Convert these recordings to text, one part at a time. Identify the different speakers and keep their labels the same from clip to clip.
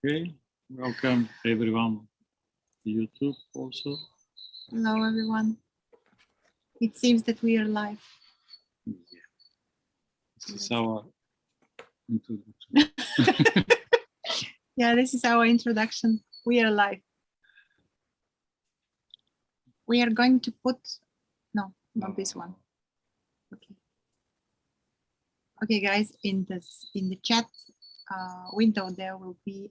Speaker 1: Okay, welcome everyone to YouTube also.
Speaker 2: Hello, everyone. It seems that we are live.
Speaker 1: Yeah. This is our introduction.
Speaker 2: Yeah, this is our introduction. We are live. We are going to put, no, not this one. Okay. Okay, guys, in the chat window, there will be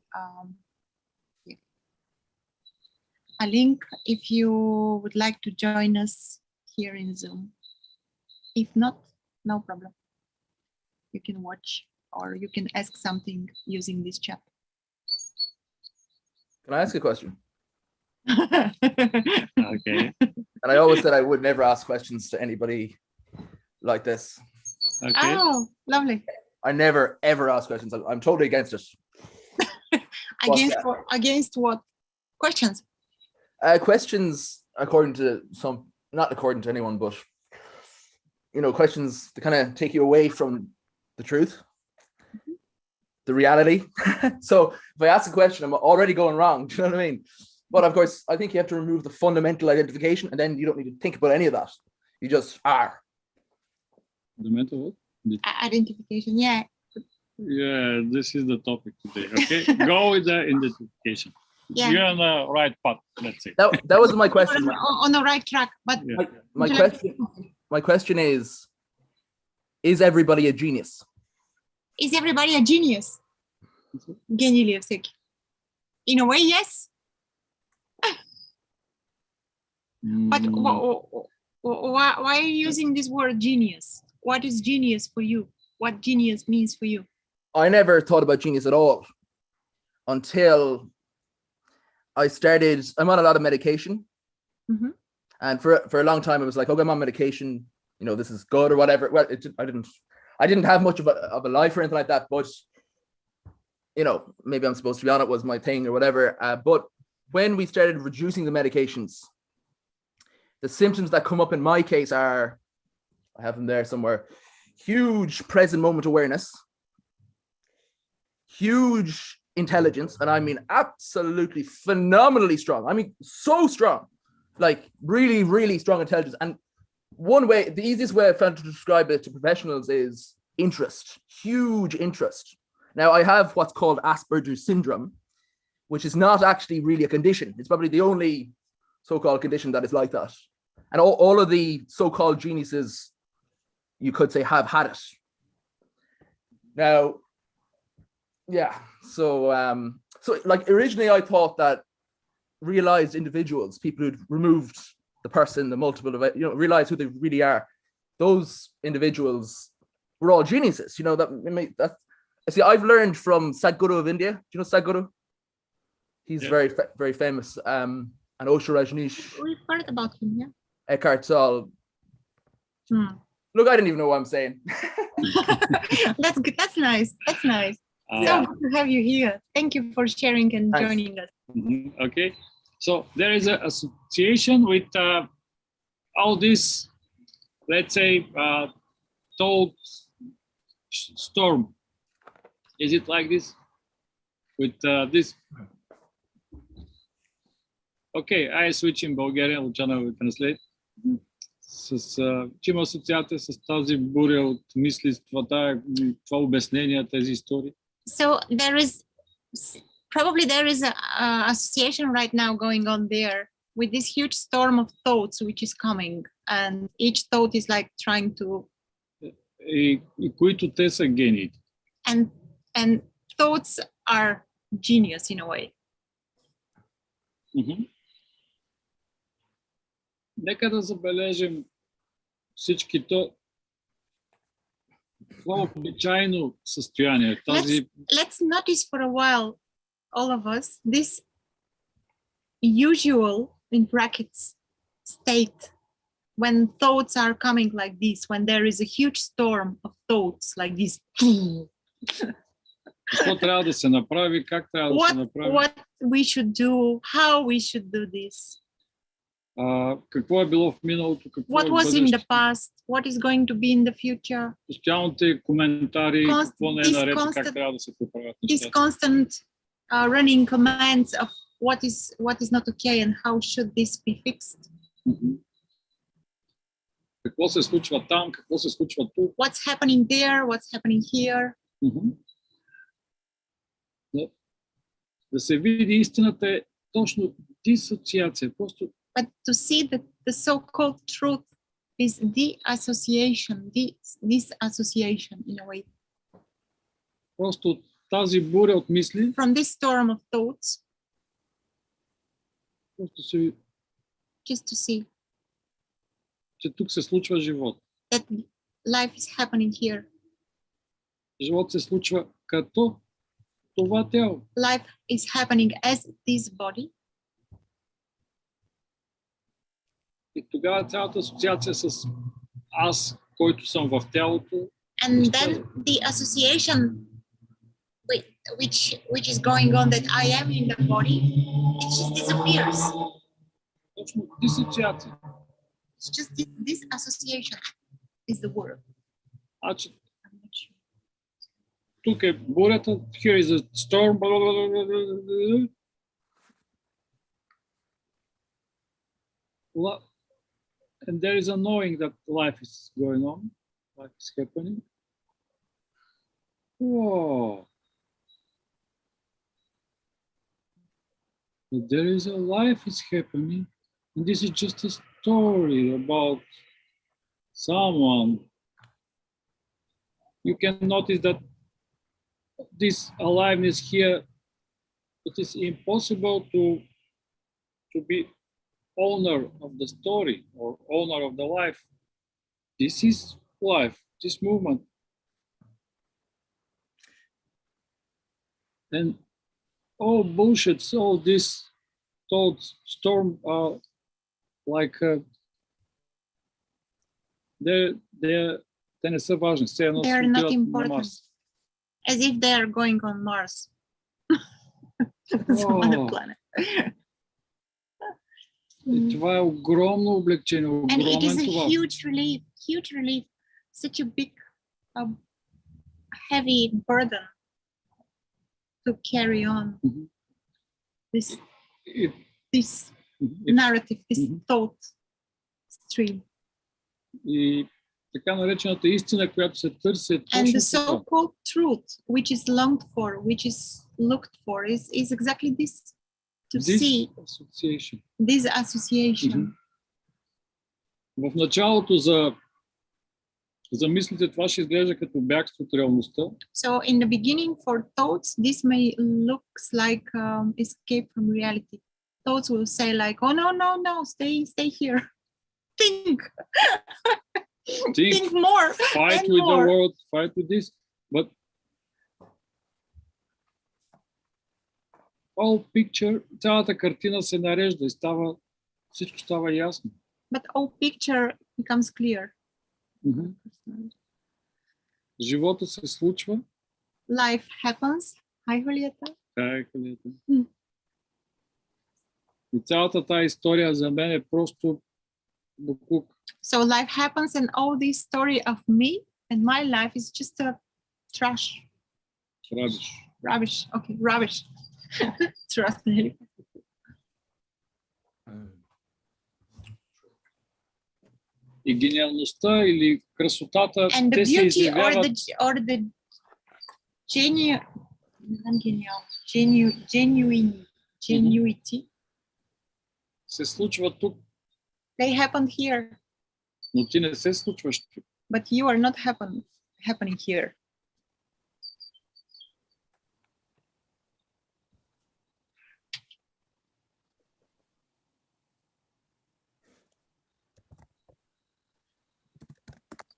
Speaker 2: a link if you would like to join us here in Zoom. If not, no problem. You can watch or you can ask something using this chat.
Speaker 3: Can I ask a question?
Speaker 1: Okay.
Speaker 3: And I always said I would never ask questions to anybody like this.
Speaker 1: Okay.
Speaker 2: Oh, lovely.
Speaker 3: I never ever ask questions. I'm totally against it.
Speaker 2: Against what? Questions?
Speaker 3: Questions, according to some, not according to anyone, but questions to kind of take you away from the truth, the reality. So if I ask a question, I'm already going wrong. Do you know what I mean? But of course, I think you have to remove the fundamental identification, and then you don't need to think about any of that. You just are.
Speaker 1: Fundamental
Speaker 2: Identification, yeah.
Speaker 1: Yeah, this is the topic today. Okay, go with the identification.
Speaker 2: Yeah.
Speaker 1: You're on the right path. Let's say
Speaker 3: That was my question.
Speaker 2: On the right track, but
Speaker 1: yeah.
Speaker 3: My question is everybody a genius?
Speaker 2: Is everybody a genius? Гений всякий. In a way, yes. But why are you using this word genius? What is genius for you? What genius means for you?
Speaker 3: I never thought about genius at all until I'm on a lot of medication.
Speaker 2: Mm-hmm.
Speaker 3: And for a long time, I was like, okay, I'm on medication, this is good or whatever. Well, I didn't have much of a life or anything like that, but maybe I'm supposed to be on it was my thing or whatever. But when we started reducing the medications, the symptoms that come up in my case are, I have them there somewhere, huge present moment awareness, huge intelligence, and I mean absolutely phenomenally strong. I mean so strong, like really, really strong intelligence. And the easiest way I found to describe it to professionals is interest, huge interest. Now I have what's called Asperger's syndrome, which is not actually really a condition. It's probably the only so-called condition that is like that. And all of the so-called geniuses, you could say, have had it. Now, yeah, so like originally I thought that realized individuals, people who'd removed the person, the multiple of it, realize who they really are, those individuals were all geniuses. See, I've learned from Sadhguru of India. Do you know Sadhguru? He's very, very famous. And Osho Rajneesh.
Speaker 2: We've heard about him, yeah.
Speaker 3: Eckhart Tolle. Look, I didn't even know what I'm saying.
Speaker 2: That's good. That's nice. That's nice. So good to have you here. Thank you for sharing and joining us.
Speaker 1: Okay, so there is an association with all this, let's say, thought storm. Is it like this? With this? Okay, I switch in Bulgarian, Luchana will translate. Че има асоциация с тази буря от мисли, това обяснение, тези истории?
Speaker 2: So there is a association right now going on there with this huge storm of thoughts which is coming, and each thought is like trying to.
Speaker 1: И които те са гениите.
Speaker 2: And thoughts are genius in a way.
Speaker 1: Нека да забележим всичкито това обичайно състояние.
Speaker 2: Let's notice for a while, all of us, this usual, in brackets, state when thoughts are coming like this, when there is a huge storm of thoughts like this.
Speaker 1: Какво трябва да се направи, как трябва да се направи?
Speaker 2: What we should do, how we should do this.
Speaker 1: Какво е било в миналото, какво
Speaker 2: What was in the past, what is going to be in the future.
Speaker 1: Постоянните коментари, какво не е наред, как трябва да се поправят.
Speaker 2: This constant running commands of what is not okay and how should this be fixed.
Speaker 1: Какво се случва там, какво се случва тук.
Speaker 2: What's happening there, what's happening here.
Speaker 1: Да се види истината е точно дисоциация. Просто
Speaker 2: But to see that the so-called truth is disassociation in a way.
Speaker 1: Просто от тази буря от мисли,
Speaker 2: From this storm of thoughts,
Speaker 1: просто се,
Speaker 2: just to see
Speaker 1: че тук се случва живот.
Speaker 2: that life is happening here.
Speaker 1: Живот се случва като това тяло.
Speaker 2: Life is happening as this body.
Speaker 1: И тогава цялата асоциация с аз, който съм в тялото,
Speaker 2: And then the association which is going on that I am in the body, it just disappears.
Speaker 1: точно дисоциация.
Speaker 2: It's just this association is the word.
Speaker 1: Значи,
Speaker 2: I'm not sure.
Speaker 1: тук е бурята, here is a storm, and there is a knowing that life is going on, life is happening. Whoa. But there is a life is happening, and this is just a story about someone. You can notice that this aliveness here, it is impossible to be owner of the story or owner of the life. This is life, this movement. And all bullshit, all this thoughts, storm, like те не са важни.
Speaker 2: They are not important. As if they are going on Mars. Some other planet.
Speaker 1: И това е огромно облегчение,
Speaker 2: And it is
Speaker 1: огромен
Speaker 2: a
Speaker 1: това.
Speaker 2: huge relief, such a big, heavy burden to carry on this narrative, this thought stream.
Speaker 1: И така наречената истина, която се търси, е
Speaker 2: And
Speaker 1: точно
Speaker 2: the
Speaker 1: това.
Speaker 2: so-called truth, which is longed for, which is looked for, is exactly this. To see
Speaker 1: Dissociation.
Speaker 2: this association.
Speaker 1: В началото за мислите това ще изглежда като бягство от реалността.
Speaker 2: So in the beginning, for thoughts, this may looks like escape from reality. Thoughts will say like, "Oh no, stay here, think, think more,
Speaker 1: Fight
Speaker 2: and
Speaker 1: with the
Speaker 2: more."
Speaker 1: world, fight with this, but all picture, цялата картина се нарежда и всичко става ясно.
Speaker 2: But all picture becomes clear.
Speaker 1: Живота се случва.
Speaker 2: Life happens. Hi, Julieta.
Speaker 1: И цялата тази история за мен е просто буклук.
Speaker 2: So life happens, and all this story of me and my life is just a trash. Rubbish. Okay, rubbish. Trust me.
Speaker 1: И гениалността или красотата,
Speaker 2: And the
Speaker 1: те се
Speaker 2: beauty
Speaker 1: изявяват.
Speaker 2: or the genuity
Speaker 1: Се случва тук,
Speaker 2: they happen here,
Speaker 1: но ти не се случваш тук.
Speaker 2: but you are not happening here.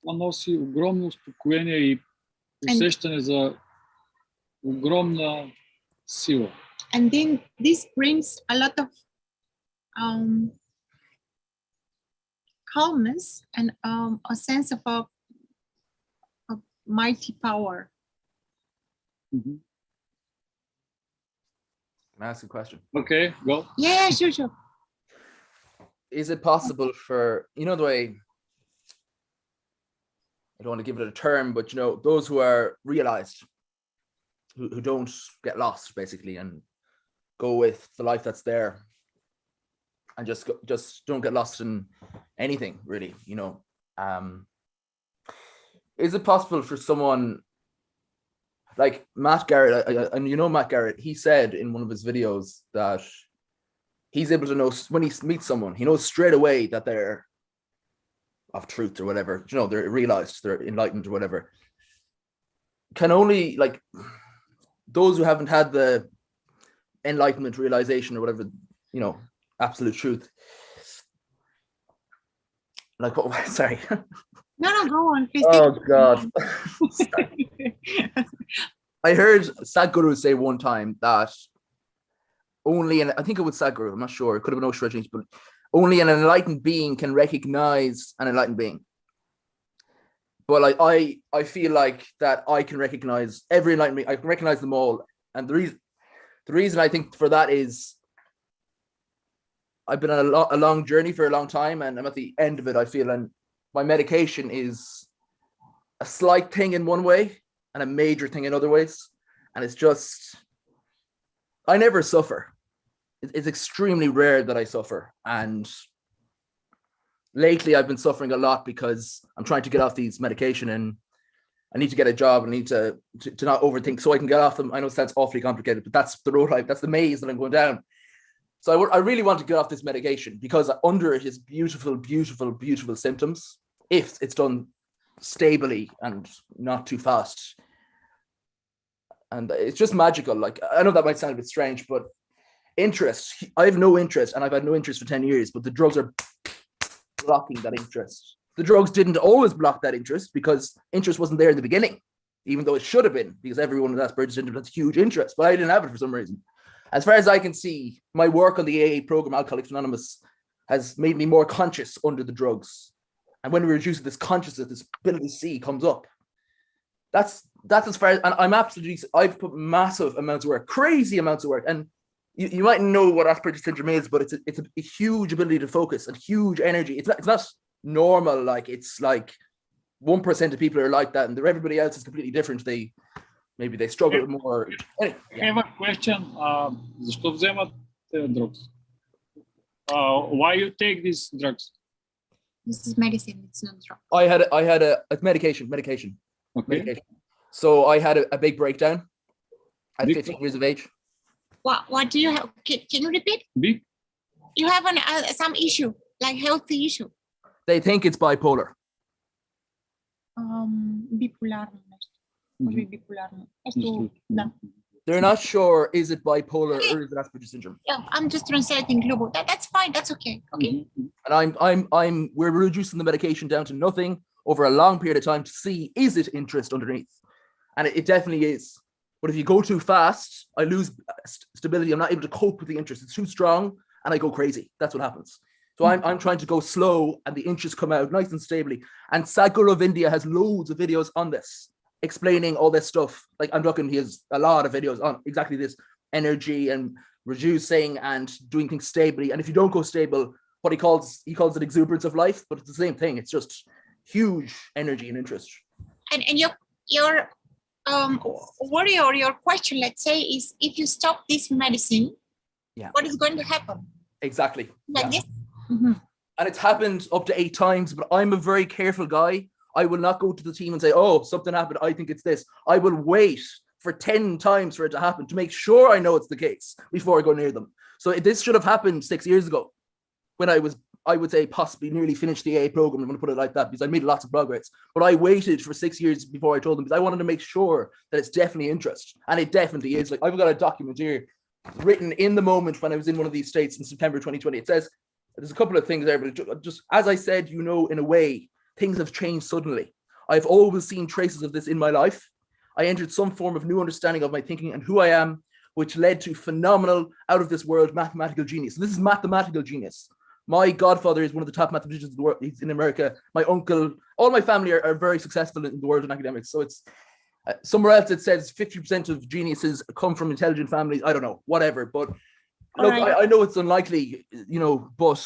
Speaker 1: Това носи огромно успокоение и усещане за огромна сила.
Speaker 2: And then this brings a lot of calmness and a sense of a mighty power.
Speaker 1: Mm-hmm.
Speaker 3: Can I ask a question?
Speaker 1: Okay, go.
Speaker 2: Yeah, sure.
Speaker 3: Is it possible for, you know, the way, I don't want to give it a term, but you know, those who are realized, who don't get lost basically and go with the life that's there, and just don't get lost in anything really, you know. Is it possible for someone like Matt Garrett, and you know Matt Garrett, he said in one of his videos that he's able to know when he meets someone, he knows straight away that they're of truth or whatever, you know, they're realized, they're enlightened or whatever. Can only like those who haven't had the enlightenment, realization or whatever, you know, absolute truth. Like what? Sorry.
Speaker 2: No, go on. Please.
Speaker 3: Oh God. I heard Sadhguru say one time that only, and I think it was Sadhguru, I'm not sure, it could have been Osho, but only an enlightened being can recognize an enlightened being. But like I feel like that I can recognize every enlightened being, I can recognize them all. And the reason I think for that is I've been on a long journey for a long time, and I'm at the end of it, I feel, and my medication is a slight thing in one way and a major thing in other ways. And it's just, I never suffer. It's extremely rare that I suffer. And lately I've been suffering a lot because I'm trying to get off these medication, and I need to get a job. I need to not overthink so I can get off them. I know it sounds awfully complicated, but that's the road that's the maze that I'm going down. So I really want to get off this medication because under it is beautiful, beautiful, beautiful symptoms if it's done stably and not too fast. And it's just magical. Like, I know that might sound a bit strange, but interest, I have no interest, and I've had no interest for 10 years, but the drugs are blocking that interest. The drugs didn't always block that interest because interest wasn't there in the beginning, even though it should have been, because everyone with Asperger's syndrome has huge interest, but I didn't have it for some reason. As far as I can see, my work on the AA program, Alcoholics Anonymous, has made me more conscious under the drugs. And when we reduce this consciousness, this ability to see comes up. That's as far as, and I've put massive amounts of work, crazy amounts of work. And you might know what Asperger's syndrome is, but it's a huge ability to focus and huge energy. It's not normal. Like, it's like 1% of people are like that, and everybody else is completely different. Maybe they struggle more. Anyway,
Speaker 1: I have a question. Защо вземат drugs? Why you take these drugs?
Speaker 2: This is medicine. It's not drug.
Speaker 3: I had a medication.
Speaker 1: Okay.
Speaker 3: Medication. So I had a big breakdown at
Speaker 1: Big
Speaker 3: 15 years of age.
Speaker 2: What do you have? Can you repeat?
Speaker 1: Big?
Speaker 2: You have some issue, like healthy issue.
Speaker 3: They think it's bipolar.
Speaker 2: Bipolarно нещо. Може би bipolarно. Нещо, да.
Speaker 3: They're not sure, is it bipolar or is it Asperger's syndrome?
Speaker 2: Yeah, I'm just translating Lubo. That's fine. That's okay. Okay.
Speaker 3: And we're reducing the medication down to nothing over a long period of time to see, is it interest underneath? And it definitely is. But if you go too fast, I lose stability. I'm not able to cope with the interest. It's too strong and I go crazy. That's what happens. So I'm trying to go slow and the interests come out nice and stably. And Sadhguru of India has loads of videos on this, explaining all this stuff. Like, I'm talking, he has a lot of videos on exactly this energy and reducing and doing things stably. And if you don't go stable, what he calls it exuberance of life, but it's the same thing. It's just huge energy and interest.
Speaker 2: And your worry or your question, let's say, is if you stop this medicine, what is going to happen?
Speaker 3: Exactly.
Speaker 2: Like this?
Speaker 3: And it's happened up to 8 times, but I'm a very careful guy. I will not go to the team and say, oh, something happened, I think it's this. I will wait for 10 times for it to happen to make sure I know it's the case before I go near them. So this should have happened 6 years ago when I would say possibly nearly finished the AA program. I'm going to put it like that because I made lots of progress. But I waited for 6 years before I told them because I wanted to make sure that it's definitely interest. And it definitely is. Like, I've got a document here written in the moment when I was in one of these states in September 2020. It says, there's a couple of things there, but just as I said, you know, in a way, things have changed suddenly. I've always seen traces of this in my life. I entered some form of new understanding of my thinking and who I am, which led to phenomenal, out of this world mathematical genius. This is mathematical genius. My godfather is one of the top mathematicians in the world. He's in America. My uncle, all my family are very successful in the world of academics. So it's somewhere else it says 50% of geniuses come from intelligent families. I don't know, whatever. But look, right. I know it's unlikely, you know, but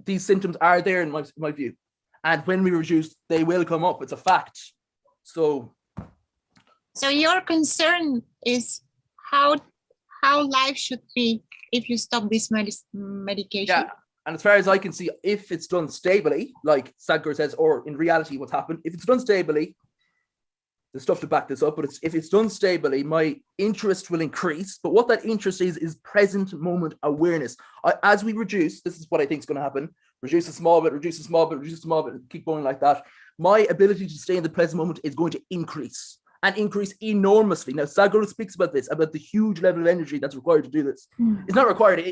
Speaker 3: these symptoms are there in my view. And when we reduce, they will come up. It's a fact. So
Speaker 2: So your concern is how life should be if you stop this medication.
Speaker 3: Yeah, and as far as I can see, if it's done stably, like Sadhguru says, or in reality what's happened, if it's done stably, there's stuff to back this up, but if it's done stably, my interest will increase. But what that interest is present moment awareness. As we reduce, this is what I think is going to happen, reduce a small bit, reduce a small bit, reduce a small bit, keep going like that. My ability to stay in the present moment is going to increase and increase enormously. Now, Sadhguru speaks about this, about the huge level of energy that's required to do this. It's not required.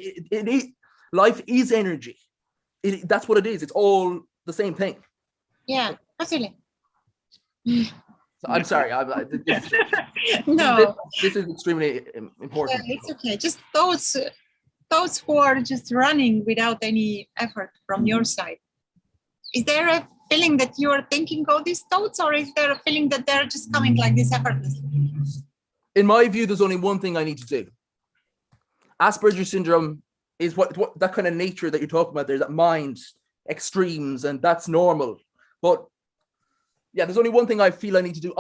Speaker 3: Life is energy. That's what it is. It's all the same thing.
Speaker 2: Yeah, absolutely.
Speaker 3: So I'm sorry.
Speaker 2: No,
Speaker 3: this is extremely important.
Speaker 2: yeah, it's okay. Just those who are just running without any effort from your side. Is there a feeling that you are thinking all these thoughts, or is there a feeling that they're just coming like this effortlessly?
Speaker 3: In my view, there's only one thing I need to do. Asperger's syndrome is what that kind of nature that you're talking about. There's that mind extremes, and that's normal. But yeah, there's only one thing I feel I need to do.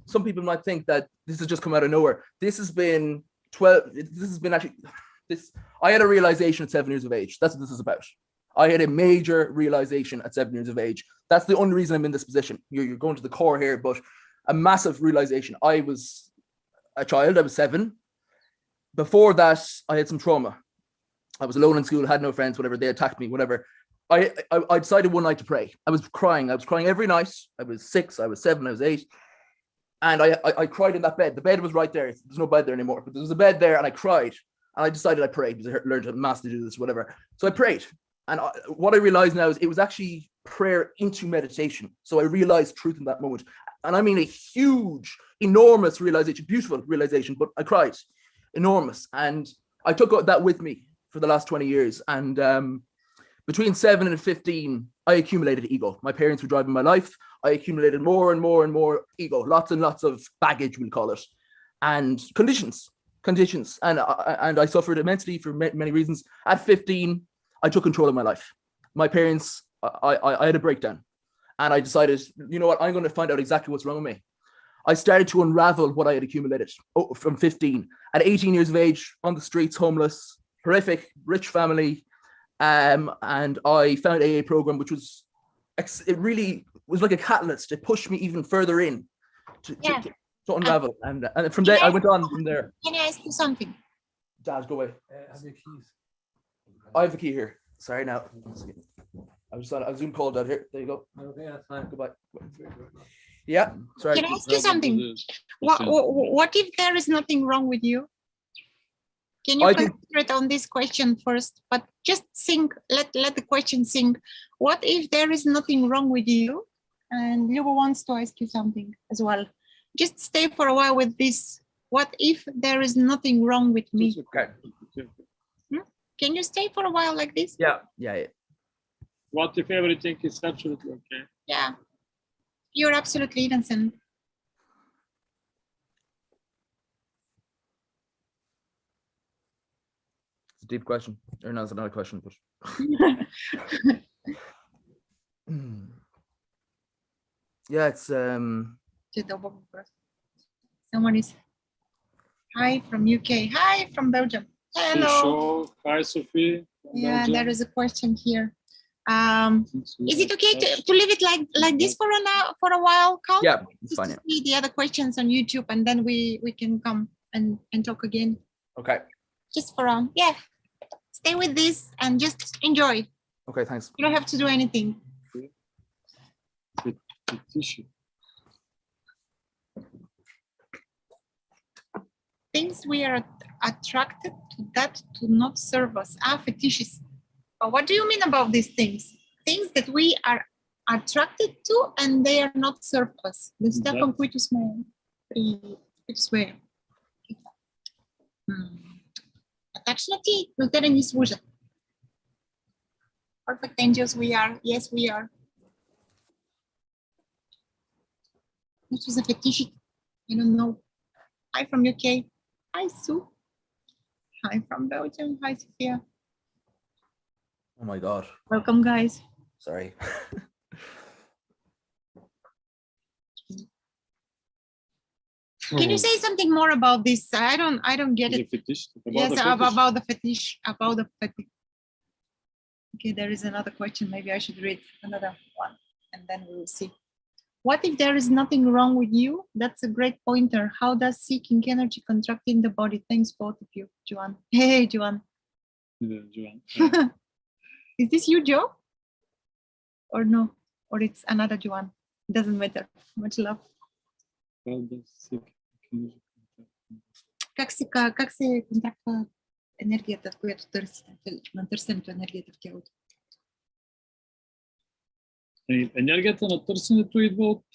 Speaker 3: Some people might think that this has just come out of nowhere. This has been I had a realization at 7 years of age. That's what this is about. I had a major realization at 7 years of age. That's the only reason I'm in this position. You're going to the core here, but a massive realization. I was a child, I was 7. Before that, I had some trauma. I was alone in school, had no friends, whatever, they attacked me, whatever. I decided one night to pray. I was crying every night. I was 6, I was 7, I was 8. And I cried in that bed. The bed was right there. There's no bed there anymore, but there was a bed there, and I cried. And I decided I prayed because I learned to master do this, whatever. So I prayed. And what I realized now is it was actually prayer into meditation. So I realized truth in that moment. And I mean a huge, enormous realization, beautiful realization, but I cried, enormous. And I took that with me for the last 20 years. And between 7 and 15, I accumulated ego. My parents were driving my life. I accumulated more and more and more ego, lots and lots of baggage, we'll call it, and conditions. And I suffered immensely for many reasons. At 15, I took control of my life. My parents, I had a breakdown, and I decided, you know what, I'm going to find out exactly what's wrong with me. I started to unravel what I had accumulated from 15. At 18 years of age, on the streets, homeless, horrific, rich family, and I found AA program, which was, it really was like a catalyst. It pushed me even further in to unravel. And from there, I went on from there.
Speaker 2: Can I ask you something?
Speaker 3: Dad, go away.
Speaker 4: Have your keys?
Speaker 3: I have the key here. Sorry now. I was on a Zoom call down here. There you go.
Speaker 4: Okay, that's fine.
Speaker 3: Goodbye. Yeah. Sorry.
Speaker 2: Can I ask you something? What if there is nothing wrong with you? Can you concentrate on this question first? But just think, let the question sink. What if there is nothing wrong with you? And Lubo wants to ask you something as well. Just stay for a while with this. What if there is nothing wrong with me?
Speaker 3: Okay.
Speaker 2: Can you stay for a while like this?
Speaker 3: Yeah.
Speaker 1: What if everything is absolutely okay?
Speaker 2: Yeah. You're absolutely innocent.
Speaker 3: It's a deep question. Or no, it's another question, but yeah, it's
Speaker 2: Someone is hi from UK. Hi from Belgium. Hello.
Speaker 1: Hi, Sophie.
Speaker 2: Yeah, there is a question here. Is it okay to leave it like this for a while, Carl?
Speaker 3: yeah, it's
Speaker 2: Just
Speaker 3: fine.
Speaker 2: to
Speaker 3: Yeah.
Speaker 2: see the other questions on YouTube, and then we can come and talk again.
Speaker 3: Okay.
Speaker 2: Just for stay with this and just enjoy.
Speaker 3: Okay. Thanks.
Speaker 2: You don't have to do anything.
Speaker 1: Tissue.
Speaker 2: Things we are attracted to that do not serve us. Fetishes. But what do you mean about these things? Things that we are attracted to and they are not serve us. Deci cum cuitus meu. Attachment nu tere ni služă. Perfect angels we are. Yes, we are. This was a fetish. I don't know. Hi from UK. Hi, Sue. Hi from Belgium. Hi, Sophia.
Speaker 3: Oh my God.
Speaker 2: Welcome, guys.
Speaker 3: Sorry.
Speaker 2: Can you say something more about this? I don't get
Speaker 1: The
Speaker 2: it.
Speaker 1: fetish?
Speaker 2: Yes,
Speaker 1: the fetish?
Speaker 2: about the fetish, about the fetish. Okay, there is another question. Maybe I should read another one and then we will see. What if there is nothing wrong with you? That's a great pointer. How does seeking energy contract in the body? Thanks both of you, Joanne. Hey, Joanne.
Speaker 1: Yeah, Joanne. Yeah.
Speaker 2: Is this you, Joe? Or no? Or it's another Joanne? Doesn't matter. Much love.
Speaker 1: How does seeking energy
Speaker 2: Как се контактва енергията, която търсите, на търсенето енергията в тялото?
Speaker 1: Енергията на търсенето идва от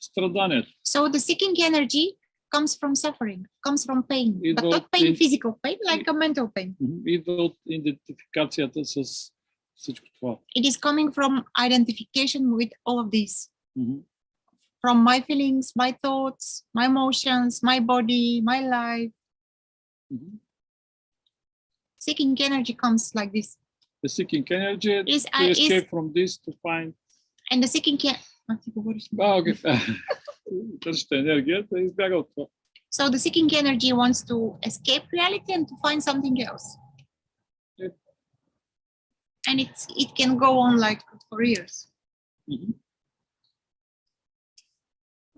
Speaker 1: страданието.
Speaker 2: So the seeking energy comes from suffering, comes from pain, but not pain, physical pain, like a mental pain.
Speaker 1: Идва от идентификацията с всичко това.
Speaker 2: It is coming from identification with all of these. From my feelings, my thoughts, my emotions, my body, my life. Seeking energy comes like this.
Speaker 1: The seeking energy
Speaker 2: Is,
Speaker 1: to escape from this, to find.
Speaker 2: And the seeking
Speaker 1: Окей. Търсите енергията и избяга от това.
Speaker 2: So the seeking energy wants to escape reality and to find something else.
Speaker 1: Yep.
Speaker 2: And it can go on like for years.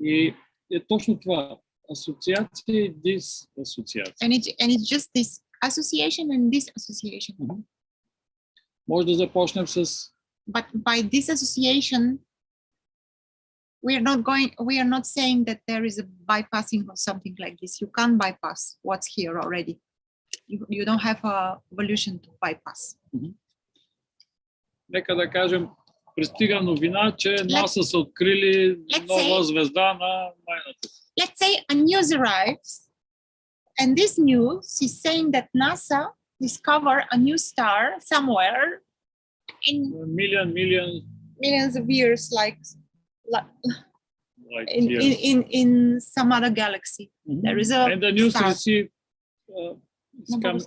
Speaker 1: И е точно това. Асоциация и дисасоциация.
Speaker 2: And it's just this association and disassociation.
Speaker 1: Може да започнем с.
Speaker 2: But by disassociation, we are not saying that there is a bypassing or something like this. You can't bypass what's here already. You don't have a evolution to bypass.
Speaker 1: Нека да кажем, пристига новина, че НАСА са открили нова звезда на майната.
Speaker 2: Let's say a news arrives, and this news is saying that NASA discovered a new star somewhere in millions of years, like in some other galaxy. There is a
Speaker 1: and the news
Speaker 2: star.
Speaker 1: receive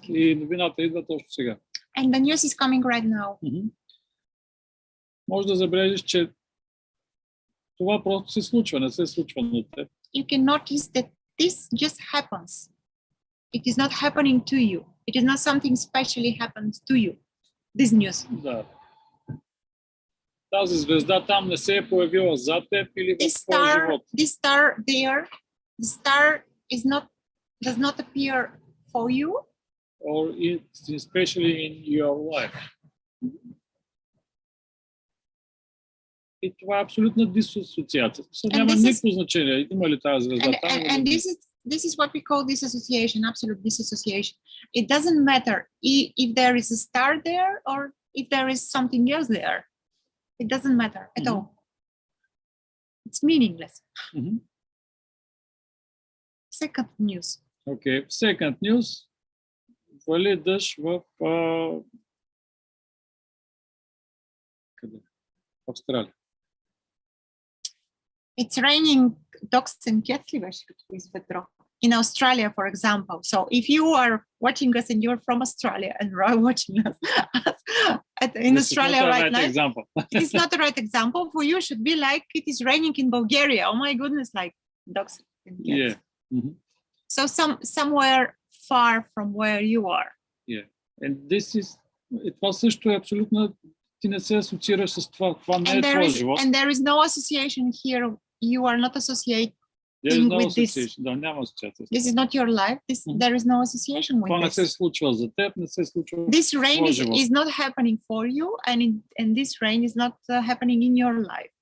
Speaker 1: и новината идва точно сега.
Speaker 2: And the news is coming right now.
Speaker 1: Може да забележиш, че това просто се случва, не се случва на теб.
Speaker 2: You can notice that this just happens. It is not happening to you. It is not something specially happens to you. This news.
Speaker 1: Да. Тази звезда там не се е появила за теб или в твоя живот.
Speaker 2: This star there, the star does not appear for you.
Speaker 1: Or especially in your life. И това е абсолютна дисоциация. Няма никакво значение. Има ли тази звезда там?
Speaker 2: And this is what we call disassociation, absolute disassociation. It doesn't matter if there is a star there or if there is something else there. It doesn't matter at all. It's meaningless. Second news.
Speaker 1: Okay, second news. Вали дъжд в къде? В Австралия.
Speaker 2: It's raining dogs and cats in Australia, for example. So if you are watching us and you're from Australia and are watching us in Australia right now, it is not the right example. For you, should be like it is raining in Bulgaria. Oh my goodness, like dogs and cats.
Speaker 1: Yeah.
Speaker 2: So somewhere far from where you are.
Speaker 1: Yeah. And this is, това също е абсолютно, ти не се асоциираш с това. Това не е твой живот.
Speaker 2: And there is no association here. You are not associated with this.
Speaker 1: Да, няма асоциация.
Speaker 2: This is not your life. There is no association with
Speaker 1: това
Speaker 2: this.
Speaker 1: не се случва за теб, не се случва.
Speaker 2: This rain is not happening for you, and this rain is not happening in your life.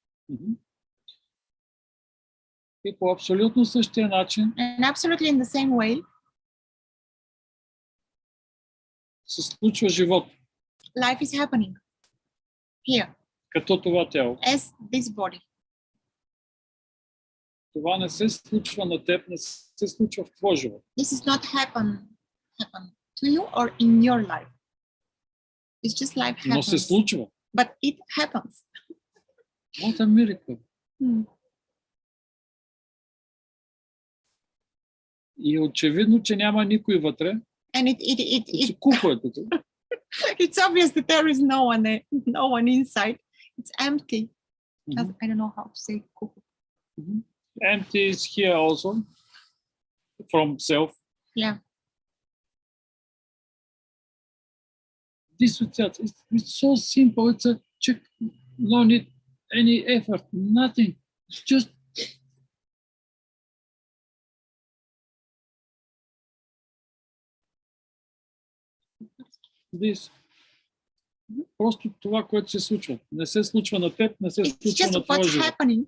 Speaker 1: И по абсолютно същия начин.
Speaker 2: And absolutely in the same way.
Speaker 1: Се случва живот.
Speaker 2: Life is happening here.
Speaker 1: Като това тяло.
Speaker 2: As this body.
Speaker 1: Това не се случва на теб, не се случва в твой живот.
Speaker 2: This is not happen to you or in your life. It's just life happens.
Speaker 1: Но се случва.
Speaker 2: But it happens.
Speaker 1: What a miracle. И очевидно, че няма никой вътре.
Speaker 2: And it's obvious that there is no one inside. It's empty. I don't know how to say kuku.
Speaker 1: Empty is here also. from self.
Speaker 2: Yeah.
Speaker 1: Dissociation, it's so simple. It's a check, no need any effort, nothing. It's just this. Просто това, което се случва. Не се случва на теб, не се
Speaker 2: It's
Speaker 1: случва
Speaker 2: just
Speaker 1: на твоя
Speaker 2: what's
Speaker 1: живот.
Speaker 2: happening.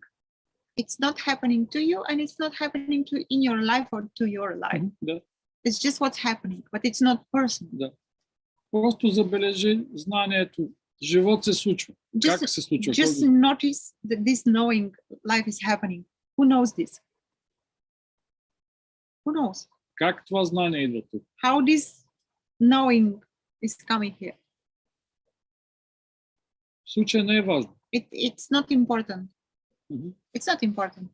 Speaker 2: It's not happening to you, and it's not happening to in your life or to your life.
Speaker 1: Да,
Speaker 2: It's just what's happening, but it's not personal.
Speaker 1: да. Просто забележи знанието. Живот се случва. Как се случва?
Speaker 2: Just notice that this knowing life is happening. Who knows this? Who knows?
Speaker 1: Как това знание идва тук?
Speaker 2: How this knowing is coming here?
Speaker 1: В случая не е важно.
Speaker 2: It's not important.
Speaker 1: Мгм.
Speaker 2: It's not important.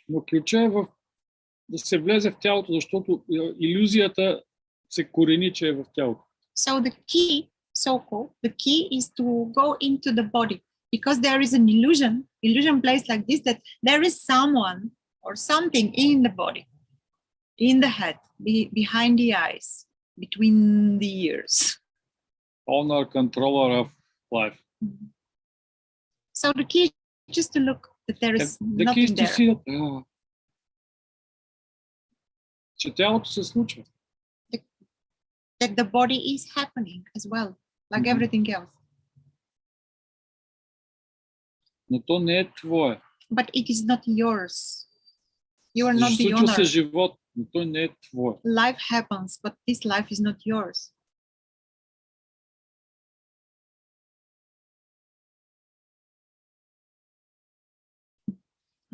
Speaker 1: Но ключа е да се влезе в тялото, защото илюзията се корени, че е в тялото.
Speaker 2: So the key, so-called, the key is to go into the body, because there is an illusion plays like this, that there is someone or something in the body, in the head, behind the eyes, between the ears.
Speaker 1: Owner, controller of life.
Speaker 2: So the key is just to look that there is
Speaker 1: The key is
Speaker 2: nothing
Speaker 1: to
Speaker 2: there.
Speaker 1: see that, че тялото се случва.
Speaker 2: That the body is happening as well, like
Speaker 1: Mhm.
Speaker 2: everything else.
Speaker 1: Но то не е твое.
Speaker 2: But it is not yours. You are not the
Speaker 1: Случва се
Speaker 2: owner.
Speaker 1: живот, но той не е твое.
Speaker 2: Life happens, but this life is not yours.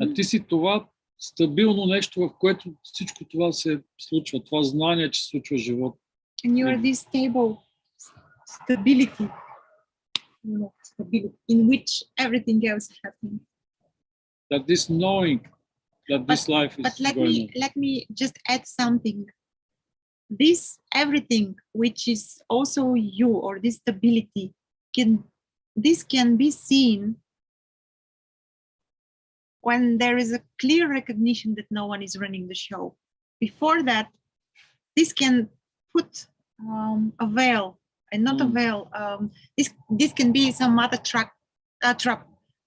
Speaker 1: А ти си това стабилно нещо, в което всичко това се случва. Това знание, че се случва живот.
Speaker 2: And you are this stable stability, stability in which everything else happens.
Speaker 1: That this knowing that this life is
Speaker 2: But
Speaker 1: going on.
Speaker 2: let me just add something. This everything which is also you, or this stability, can be seen when there is a clear recognition that no one is running the show. Before that, this can put a veil, and not a veil. This can be some other trap,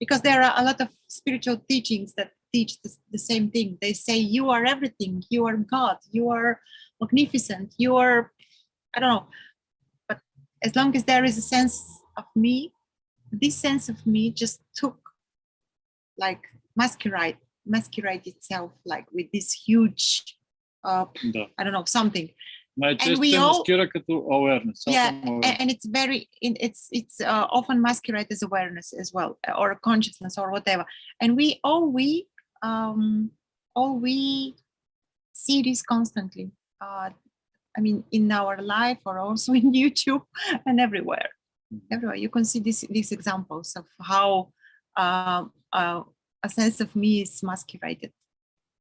Speaker 2: because there are a lot of spiritual teachings that teach the same thing. They say you are everything, you are God, you are magnificent, you are, I don't know. But as long as there is a sense of me, this sense of me just took, like, masquerade itself, like with this huge,
Speaker 1: Да.
Speaker 2: I don't know, something.
Speaker 1: Най-често
Speaker 2: we
Speaker 1: се
Speaker 2: all-
Speaker 1: маскира като awareness.
Speaker 2: Yeah,
Speaker 1: Awareness.
Speaker 2: and it's very, it's often masquerade as awareness as well, or consciousness, or whatever. And we see this constantly. I mean, in our life, or also in YouTube and everywhere. Everywhere you can see these examples of how a sense of me is masqueraded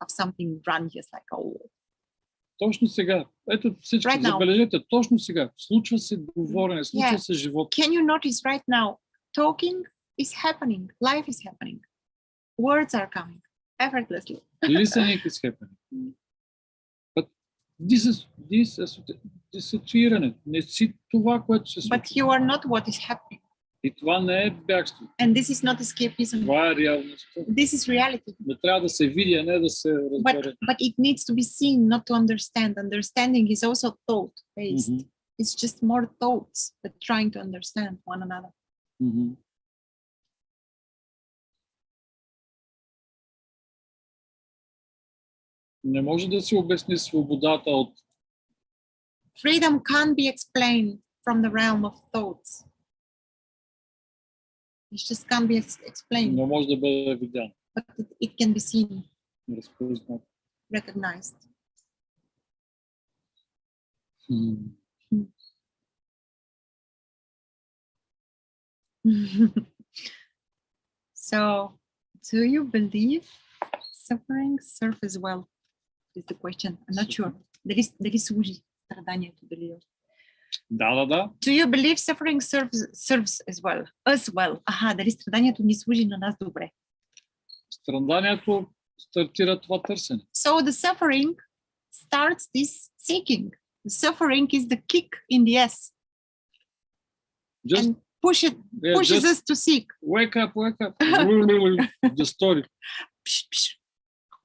Speaker 2: of something run just like, oh.
Speaker 1: Точно сега. Ето всички,
Speaker 2: Right now.
Speaker 1: забележете, точно сега. Случва се говорене, случва
Speaker 2: Yeah.
Speaker 1: се живот.
Speaker 2: Can you notice right now, talking is happening, life is happening, words are coming effortlessly.
Speaker 1: Listening is happening. But this is дисоцииране. Не си това, което се случва.
Speaker 2: But you are not what is happening.
Speaker 1: И това не е бягство.
Speaker 2: And this is not escapism.
Speaker 1: Това е реалността.
Speaker 2: This is reality.
Speaker 1: Не трябва да се види, а не да се разбере.
Speaker 2: But it needs to be seen, not to understand. Understanding is also thought based.
Speaker 1: Мгм.
Speaker 2: It's just more thoughts that trying to understand one another.
Speaker 1: Мгм. Не може да се обясни свободата от
Speaker 2: Freedom can't be explained from the realm of thoughts. It just can't be explained,
Speaker 1: не може да бъде видяно,
Speaker 2: but it can be seen,
Speaker 1: разпознато.
Speaker 2: recognized. So, do you believe suffering serves as well? Is the question. I'm not sure. Дали служи страданието, дали.
Speaker 1: Да.
Speaker 2: Do you believe suffering serves as well? As well. Аха, дали страданието ни служи на нас добре?
Speaker 1: страданието стартира това търсене.
Speaker 2: So the suffering starts this seeking. The suffering is the kick in the ass
Speaker 1: Just,
Speaker 2: and
Speaker 1: yeah,
Speaker 2: pushes
Speaker 1: just
Speaker 2: us to seek.
Speaker 1: wake up. The story.
Speaker 2: Psh, psh.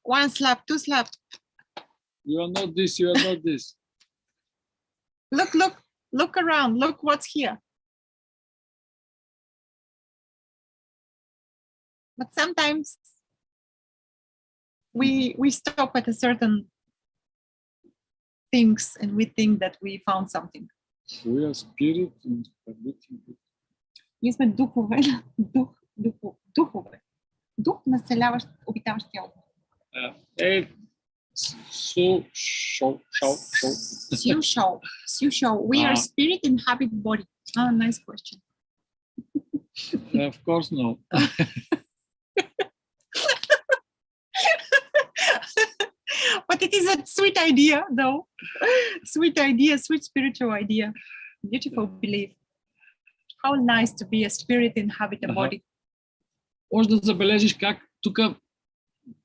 Speaker 2: One slap, two slap.
Speaker 1: You are not this, you are not this.
Speaker 2: Look around. Look what's here. But sometimes we stop at a certain things and we think that we found something.
Speaker 1: We are spirit and everything.
Speaker 2: Ние сме духове, духове. Дух населяващ, обитаващ тялото. Show. We are spirit inhabit body. Ah, nice question.
Speaker 1: Of course no.
Speaker 2: But it is a sweet idea, though. Sweet idea, sweet spiritual idea. Beautiful belief. How nice to be a spirit inhabit a body.
Speaker 1: Може да забележиш как тук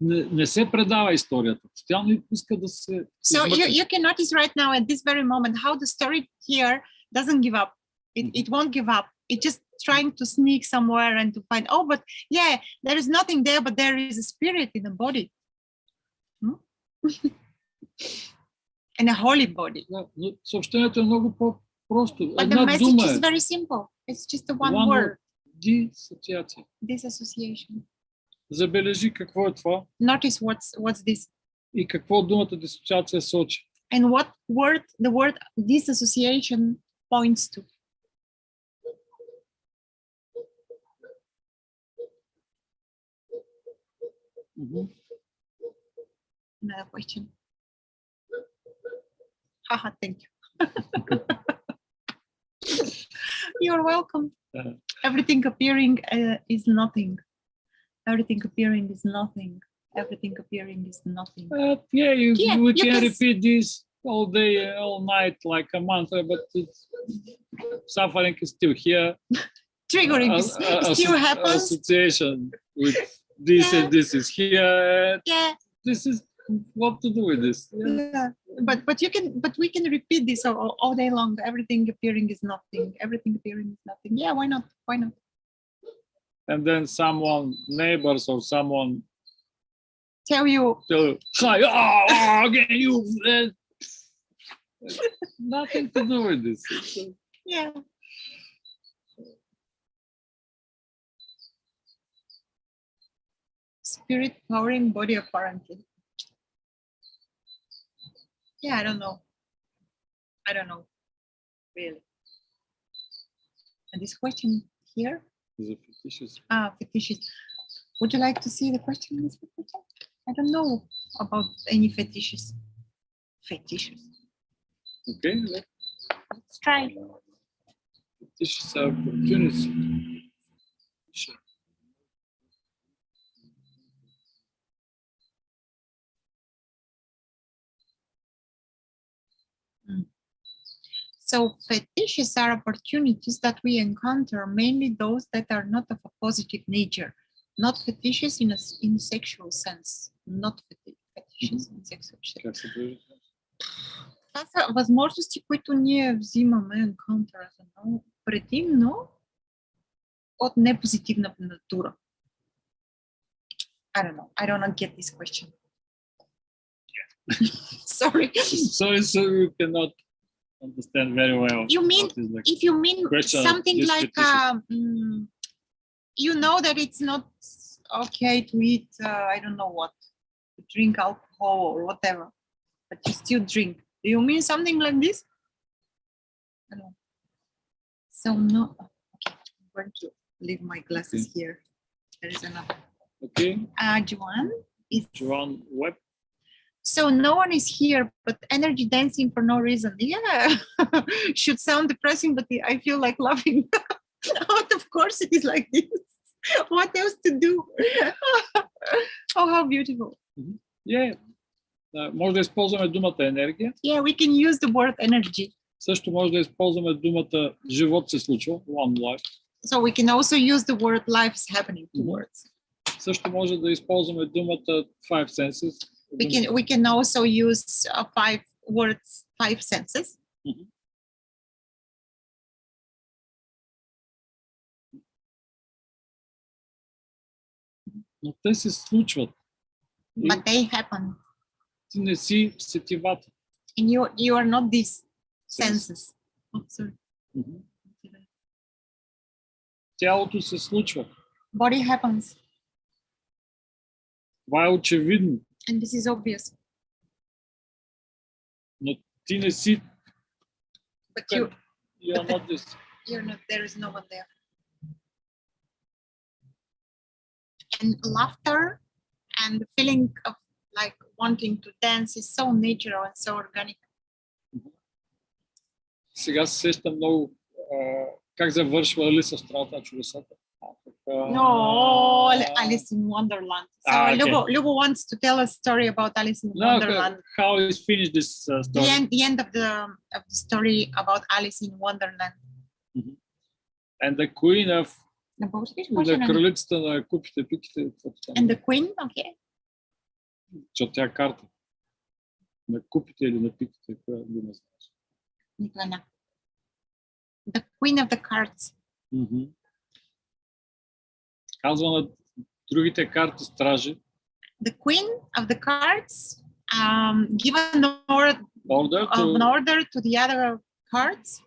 Speaker 1: не се предава историята. Постоянно иска да се...
Speaker 2: So you can notice right now at this very moment how the story here doesn't give up. It won't give up. It's just trying to sneak somewhere and to find, oh, but yeah, there is nothing there, but there is a spirit in a body. And a holy body.
Speaker 1: Но съобщението е много по-просто.
Speaker 2: But the message is very simple. It's just the one word.
Speaker 1: Dissociation.
Speaker 2: Dissociation.
Speaker 1: Забележи какво е това
Speaker 2: Notice what's this.
Speaker 1: и какво думата дисоциация сочи.
Speaker 2: And what word the word dissociation points to. Another question. Haha, thank you. You're welcome. Everything appearing is nothing. Everything appearing is nothing. Everything appearing is nothing.
Speaker 1: We can repeat this all day, all night, like a mantra, but suffering is still here.
Speaker 2: Triggering still happens.
Speaker 1: Association with this and this is here.
Speaker 2: Yeah.
Speaker 1: This is what to do with this.
Speaker 2: Yeah. But we can repeat this all day long. Everything appearing is nothing. Everything appearing is nothing. Yeah, why not? Why not?
Speaker 1: And then neighbors or someone
Speaker 2: tell you,
Speaker 1: hi, again, you. Nothing to do with this.
Speaker 2: Yeah. Spirit powering body apparently. Yeah, I don't know. Really. And this question here?
Speaker 1: Is it fictitious?
Speaker 2: Fictitious. Would you like to see the question? I don't know about any fetishes.
Speaker 1: Okay.
Speaker 2: Let's try.
Speaker 1: Fetishes are opportunities. Sure.
Speaker 2: So fetishes are opportunities that we encounter, mainly those that are not of a positive nature, not fetishes in sexual sense, not fetishes in sexual sense. Това са възможности, които ние взимаме, encounter, предимно от непозитивна натура. I don't know. I don't get this question. Sorry.
Speaker 1: So you cannot understand very well.
Speaker 2: You mean if you mean something like you know that it's not okay to eat I don't know what, to drink alcohol or whatever, but you still drink. Do you mean something like this? No. So no. Okay, I'm going to leave my glasses here. There is another.
Speaker 1: Okay.
Speaker 2: Joanne
Speaker 1: Web.
Speaker 2: So no one is here, but energy dancing for no reason. Yeah, should sound depressing, but I feel like laughing. Of course it is like this. What else to do? Oh, how beautiful.
Speaker 1: Yeah. Може да използваме думата енергия.
Speaker 2: Yeah, we can use the word energy.
Speaker 1: Също може да използваме думата живот се случва, one life.
Speaker 2: So we can also use the word life is happening towards.
Speaker 1: Също може да използваме думата five senses.
Speaker 2: We can also use 5 words, 5 senses.
Speaker 1: Мгм. Но те се случват. И
Speaker 2: But they happen.
Speaker 1: ти не си сетивата.
Speaker 2: And you are not these senses. Oh, sorry.
Speaker 1: Мгм. Тялото се случва.
Speaker 2: Body happens.
Speaker 1: Това е очевидно.
Speaker 2: And this is obvious.
Speaker 1: Но ти не си.
Speaker 2: But you,
Speaker 1: You are not this.
Speaker 2: you're not, there is no one there. And laughter and the feeling of like wanting to dance is so natural and so organic.
Speaker 1: Сега се сещам много как завършва Алиса в страната на чудесата.
Speaker 2: No, Alice in Wonderland. So
Speaker 1: okay.
Speaker 2: Lubo wants to tell a story about Alice in
Speaker 1: No,
Speaker 2: Wonderland.
Speaker 1: how is finished this story?
Speaker 2: The end of the story about Alice in Wonderland.
Speaker 1: And the queen of
Speaker 2: На български ще
Speaker 1: the
Speaker 2: може, нали?
Speaker 1: кралицата на купите, пиките.
Speaker 2: And the queen, okay.
Speaker 1: Защото тя е карта. На купите или на пиките, коя дума знаеш?
Speaker 2: Нито една. The queen of the cards.
Speaker 1: Казва на другите карти стражи.
Speaker 2: The queen of the cards give an order to the other cards,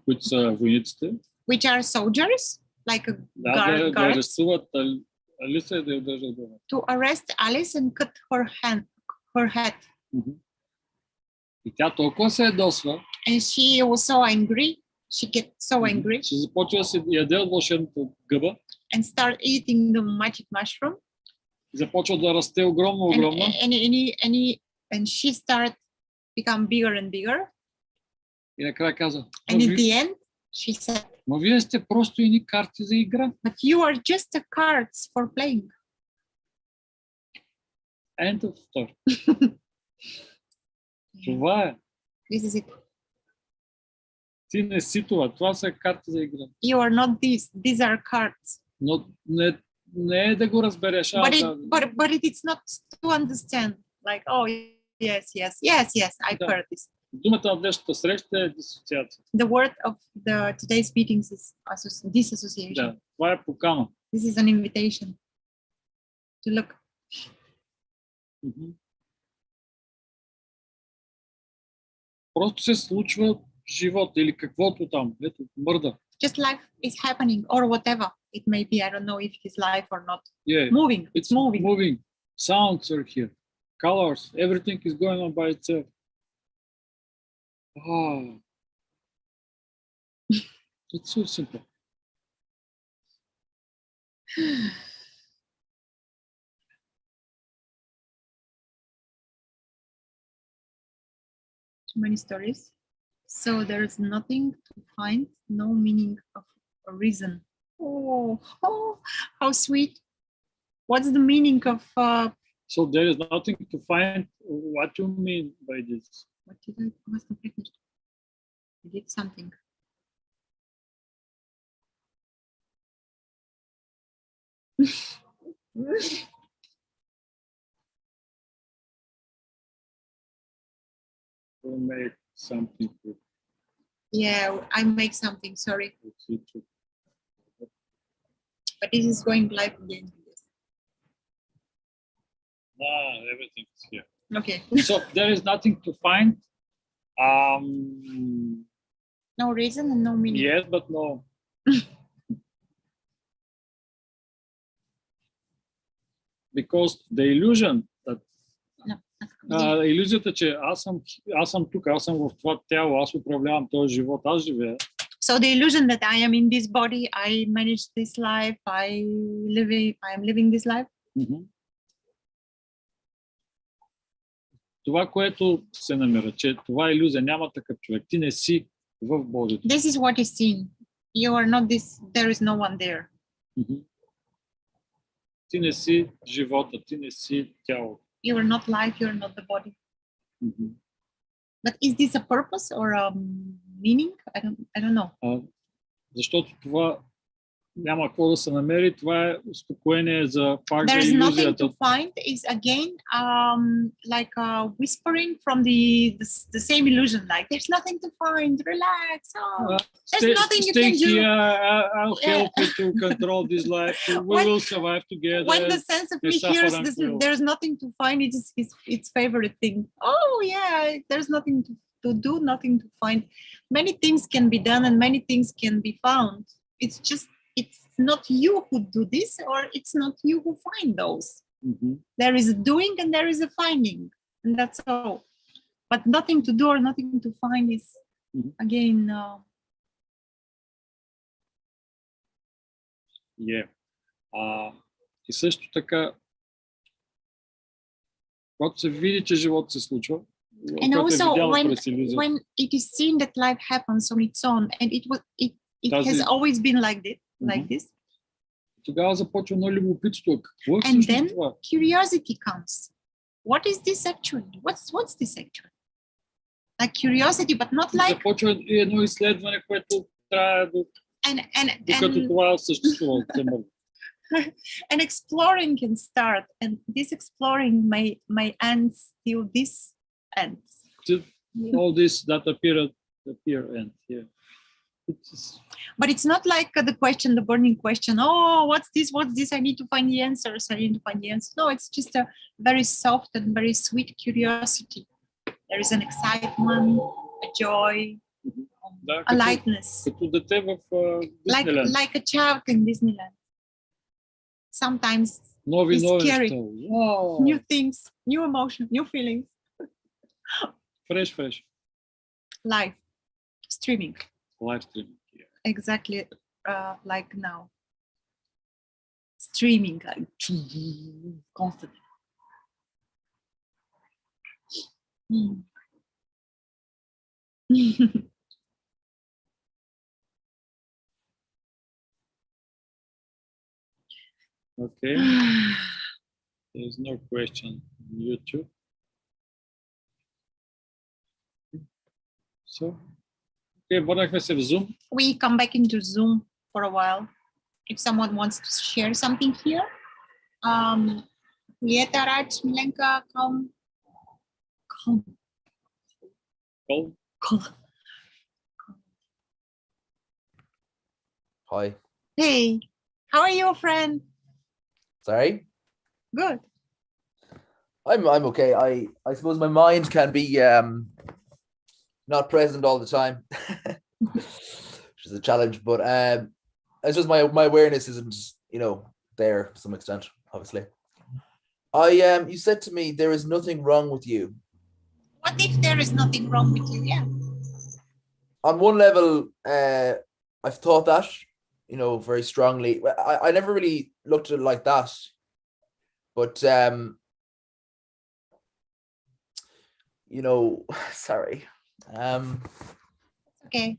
Speaker 1: които са войниците.
Speaker 2: which are soldiers, like a
Speaker 1: Да
Speaker 2: guards,
Speaker 1: арестуват Алиса и да я държат дома.
Speaker 2: to arrest Alice and cut her head.
Speaker 1: И тя толкова се ядосва,
Speaker 2: And she was so angry. She gets so angry
Speaker 1: че започва да се яде от вълшебната гъба
Speaker 2: and start eating the magic mushroom.
Speaker 1: и започва да расте огромно.
Speaker 2: And she started become bigger and bigger.
Speaker 1: И накрая каза,
Speaker 2: And in the end, she said,
Speaker 1: ма вие сте просто едни карти за игра.
Speaker 2: but you are just the cards for playing.
Speaker 1: End of story. Това е.
Speaker 2: This is it.
Speaker 1: Ти не си това. Това са карти за игра.
Speaker 2: You are not these. These are cards.
Speaker 1: Но не е да го разбереш.
Speaker 2: But it is not to understand. Like, oh, yes, I've heard this.
Speaker 1: Думата на днешната среща е дисоциация.
Speaker 2: The word of today's meetings is dissociation.
Speaker 1: Да, това е покана.
Speaker 2: This is an invitation to look.
Speaker 1: Просто се случва живот или каквото там. Ето, мърда.
Speaker 2: Just life is happening or whatever it may be. I don't know if it is life or not.
Speaker 1: Yeah,
Speaker 2: Moving.
Speaker 1: it's
Speaker 2: moving.
Speaker 1: moving. Sounds are here. Colors. Everything is going on by itself. It's so simple.
Speaker 2: Too many stories. So there is nothing to find, no meaning of a reason. Oh, how sweet. What's the meaning of
Speaker 1: So there is nothing to find. What do you mean by this?
Speaker 2: what did I was the picture? I did something.
Speaker 1: To make something good.
Speaker 2: Yeah, I make something, sorry. But this is going live again.
Speaker 1: Everything is here.
Speaker 2: Okay.
Speaker 1: So there is nothing to find.
Speaker 2: No reason and no meaning.
Speaker 1: Yes, but no. Because the illusion that илюзията, че аз съм тук, аз съм в това тяло, аз управлявам този живот, аз живея.
Speaker 2: So the illusion that I am in this body, I manage this life, I am living this life.
Speaker 1: Това, което се намира, че това е илюзия, няма такъв човек. Ти не си в бодито.
Speaker 2: This is what is seen. You are not this, there is no one there.
Speaker 1: Ти не си живота, ти не си тялото.
Speaker 2: You are not life, you are not the body. But is this a purpose or a meaning? I don't know.
Speaker 1: Защото това няма какво да се намери. Това е успокоение за факт за
Speaker 2: There's nothing
Speaker 1: илюзията.
Speaker 2: to find. Is again like whispering from the same illusion. Like there's nothing to find. Relax. Oh, there's nothing you
Speaker 1: Stay
Speaker 2: can do.
Speaker 1: here. I'll help you to control this life. We will survive together.
Speaker 2: When the sense of me
Speaker 1: They suffer
Speaker 2: hears
Speaker 1: and
Speaker 2: this,
Speaker 1: feel.
Speaker 2: there's nothing to find. It is its favorite thing. Oh yeah, there's nothing to do, nothing to find. Many things can be done and many things can be found. It's just it's not you who do this, or it's not you who find those.
Speaker 1: Mhm.
Speaker 2: There is a doing and there is a finding, and that's all. But nothing to do or nothing to find is again.
Speaker 1: Yeah. И също така, когато се види, че живот се случва,
Speaker 2: And
Speaker 1: което е
Speaker 2: also
Speaker 1: видяно през илюзията.
Speaker 2: when it is seen that life happens on its own, and it
Speaker 1: Does
Speaker 2: has
Speaker 1: it-
Speaker 2: always been like this,
Speaker 1: Тогава започва едно любопитство. Какво е
Speaker 2: and
Speaker 1: всъщност
Speaker 2: then
Speaker 1: това?
Speaker 2: curiosity comes. What is this actually? What's this actually? Like curiosity, but not like
Speaker 1: Започва и едно изследване, което трябва докато това съществува.
Speaker 2: and exploring can start, and this exploring may end till this ends.
Speaker 1: All this that appear and yeah.
Speaker 2: But it's not like the question, the burning question. Oh, what's this? I need to find the answers. No, it's just a very soft and very sweet curiosity. There is an excitement, a joy, a lightness.
Speaker 1: Като дете в Disneyland.
Speaker 2: Like a child in Disneyland. Sometimes
Speaker 1: Нови
Speaker 2: it's scary.
Speaker 1: неща. Wow.
Speaker 2: New things, new emotions, new feelings.
Speaker 1: Fresh.
Speaker 2: Live streaming.
Speaker 1: Live streaming. Yeah.
Speaker 2: Exactly like now. Streaming like constantly.
Speaker 1: Okay. There's no question on YouTube. So, okay, върнахме се в Zoom.
Speaker 2: We come back into Zoom for a while. If someone wants to share something here, Lieta, Raj, Milenka, come.
Speaker 1: Call.
Speaker 3: Hi.
Speaker 2: Hey, how are you, friend?
Speaker 3: Sorry.
Speaker 2: Good.
Speaker 3: I'm okay. I suppose my mind can be not present all the time, which is a challenge. But it's just my awareness isn't, there to some extent. Obviously, you said to me there is nothing wrong with you.
Speaker 2: What if there is nothing wrong with you? Yeah.
Speaker 3: On one level, I've thought that, very strongly. I never really looked at it like that, but sorry.
Speaker 2: Okay.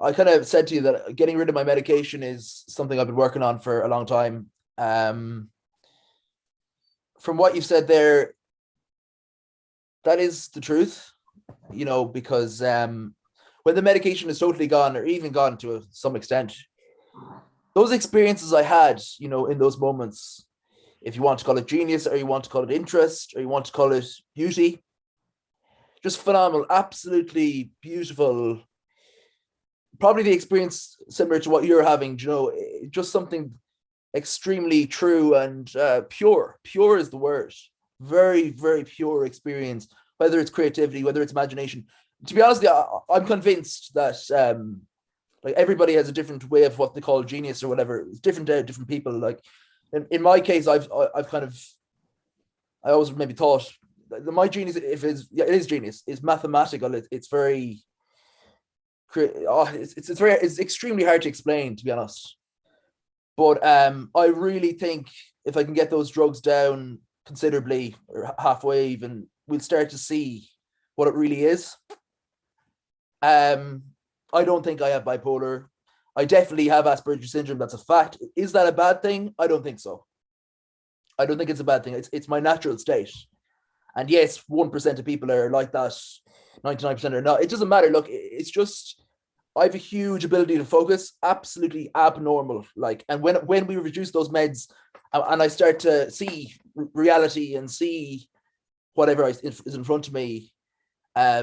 Speaker 3: I kind of said to you that getting rid of my medication is something I've been working on for a long time. From what you've said there, that is the truth, because when the medication is totally gone, or even gone to some extent, those experiences I had, in those moments, if you want to call it genius, or you want to call it interest, or you want to call it beauty, just phenomenal, absolutely beautiful. Probably the experience similar to what you're having, just something extremely true and pure. Pure is the word. Very, very pure experience, whether it's creativity, whether it's imagination. To be honest, I'm convinced that like everybody has a different way of what they call genius or whatever. It's different to different people. Like in my case, I've kind of, I always maybe thought that my genius, if it is genius, is mathematical. It's very, it's extremely hard to explain, to be honest. But I really think if I can get those drugs down considerably, or halfway even, we'll start to see what it really is. I don't think I have bipolar. I definitely have Asperger's syndrome. That's a fact. Is that a bad thing? I don't think so. I don't think it's a bad thing. It's my natural state. And yes, 1% of people are like that. 99% are not. It doesn't matter. Look, it's just, I have a huge ability to focus, absolutely abnormal. Like, and when we reduce those meds, and I start to see reality and see whatever is in front of me, I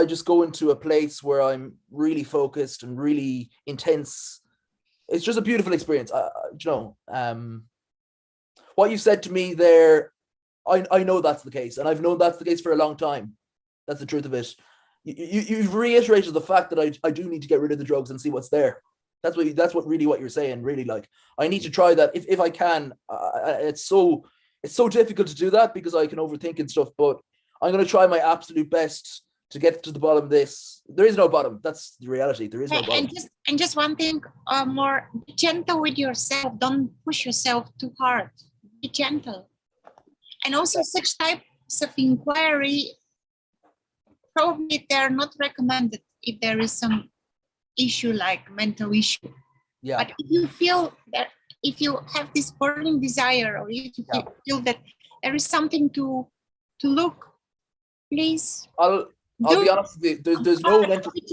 Speaker 3: just go into a place where I'm really focused and really intense. It's just a beautiful experience. What you said to me there, I know that's the case, and I've known that's the case for a long time. That's the truth of it. You've reiterated the fact that I do need to get rid of the drugs and see what's there. That's what you're saying. Really, like, I need to try that if I can. It's so difficult to do that because I can overthink and stuff. But I'm going to try my absolute best to get to the bottom of this. There is no bottom. That's the reality. There is no bottom.
Speaker 2: And just one thing more: be gentle with yourself. Don't push yourself too hard. Be gentle. And also, such types of inquiry, probably they're not recommended if there is some issue like mental issue.
Speaker 3: Yeah.
Speaker 2: But if you feel that, if you have this burning desire, or if you feel that there is something to look, please.
Speaker 3: I'll be honest with you. There's no mental.
Speaker 2: Be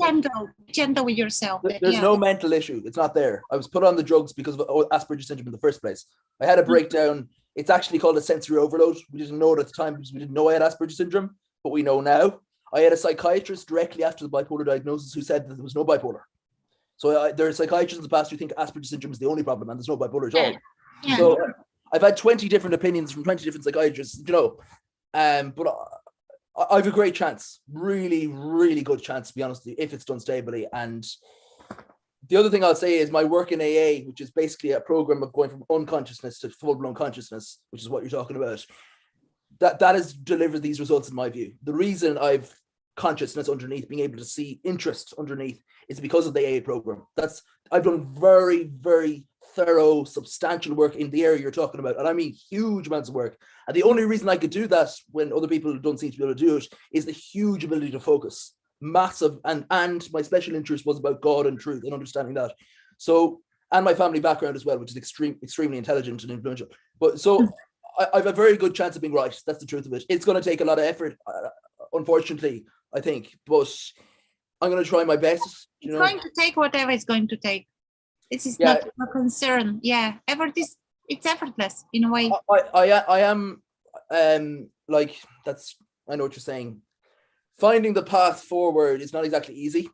Speaker 2: gentle with yourself.
Speaker 3: There's no mental issue. It's not there. I was put on the drugs because of Asperger's syndrome in the first place. I had a breakdown. It's actually called a sensory overload. We didn't know it at the time because we didn't know I had Asperger's syndrome, but we know now. I had a psychiatrist directly after the bipolar diagnosis who said that there was no bipolar. So there are psychiatrists in the past who think Asperger's syndrome is the only problem and there's no bipolar at all.
Speaker 2: Yeah.
Speaker 3: So I've had 20 different opinions from 20 different psychiatrists, but I have a great chance, really, really good chance, to be honest with you, if it's done stably. And the other thing I'll say is my work in AA, which is basically a program of going from unconsciousness to full-blown consciousness, which is what you're talking about, that has delivered these results in my view. The reason I've consciousness underneath, being able to see interest underneath, is because of the AA program. I've done very, very thorough, substantial work in the area you're talking about, and I mean huge amounts of work. And the only reason I could do that when other people don't seem to be able to do it is the huge ability to focus, massive. And my special interest was about God and truth and understanding that. So, and my family background as well, which is extremely intelligent and influential. But so I have a very good chance of being right. That's the truth of it. It's going to take a lot of effort, unfortunately, I think, but I'm going to try my best.
Speaker 2: It's going to take whatever it's going to take. This is not a concern. Yeah, it's effortless in a way.
Speaker 3: I am like, that's, I know what you're saying. Finding the path forward is not exactly easy.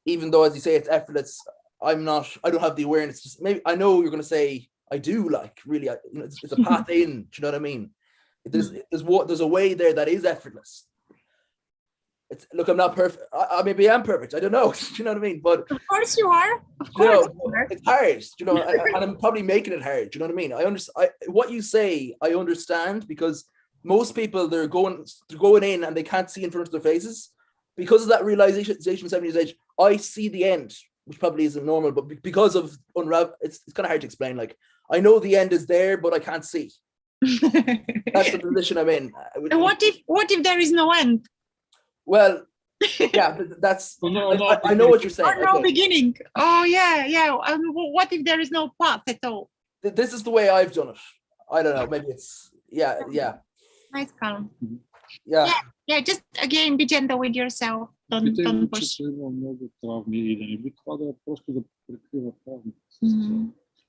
Speaker 3: Even though, as you say, it's effortless, I don't have the awareness. Just maybe I know you're going to say I do, like, really, it's a path in. Do you know what I mean? There's a way there that is effortless. Look, I'm not perfect. Maybe I'm perfect. I don't know. Do you know what I mean? But
Speaker 2: of course you are. Of course
Speaker 3: you are. It's hard. And I'm probably making it hard. Do you know what I mean? I understand what you say. I understand, because most people, they're going in and they can't see in front of their faces because of that realization. 7 years age, I see the end, which probably isn't normal, but because of it's kind of hard to explain. Like, I know the end is there, but I can't see. That's the position I'm in.
Speaker 2: And what if there is no end?
Speaker 3: Well, yeah, that's. I know what you're saying.
Speaker 2: Or no beginning. Oh yeah. What if there is no path at all?
Speaker 3: This is the way I've done it. I don't know. Maybe it's yeah.
Speaker 2: Nice, calm.
Speaker 3: Yeah.
Speaker 2: Just again, be gentle with yourself. Don't push.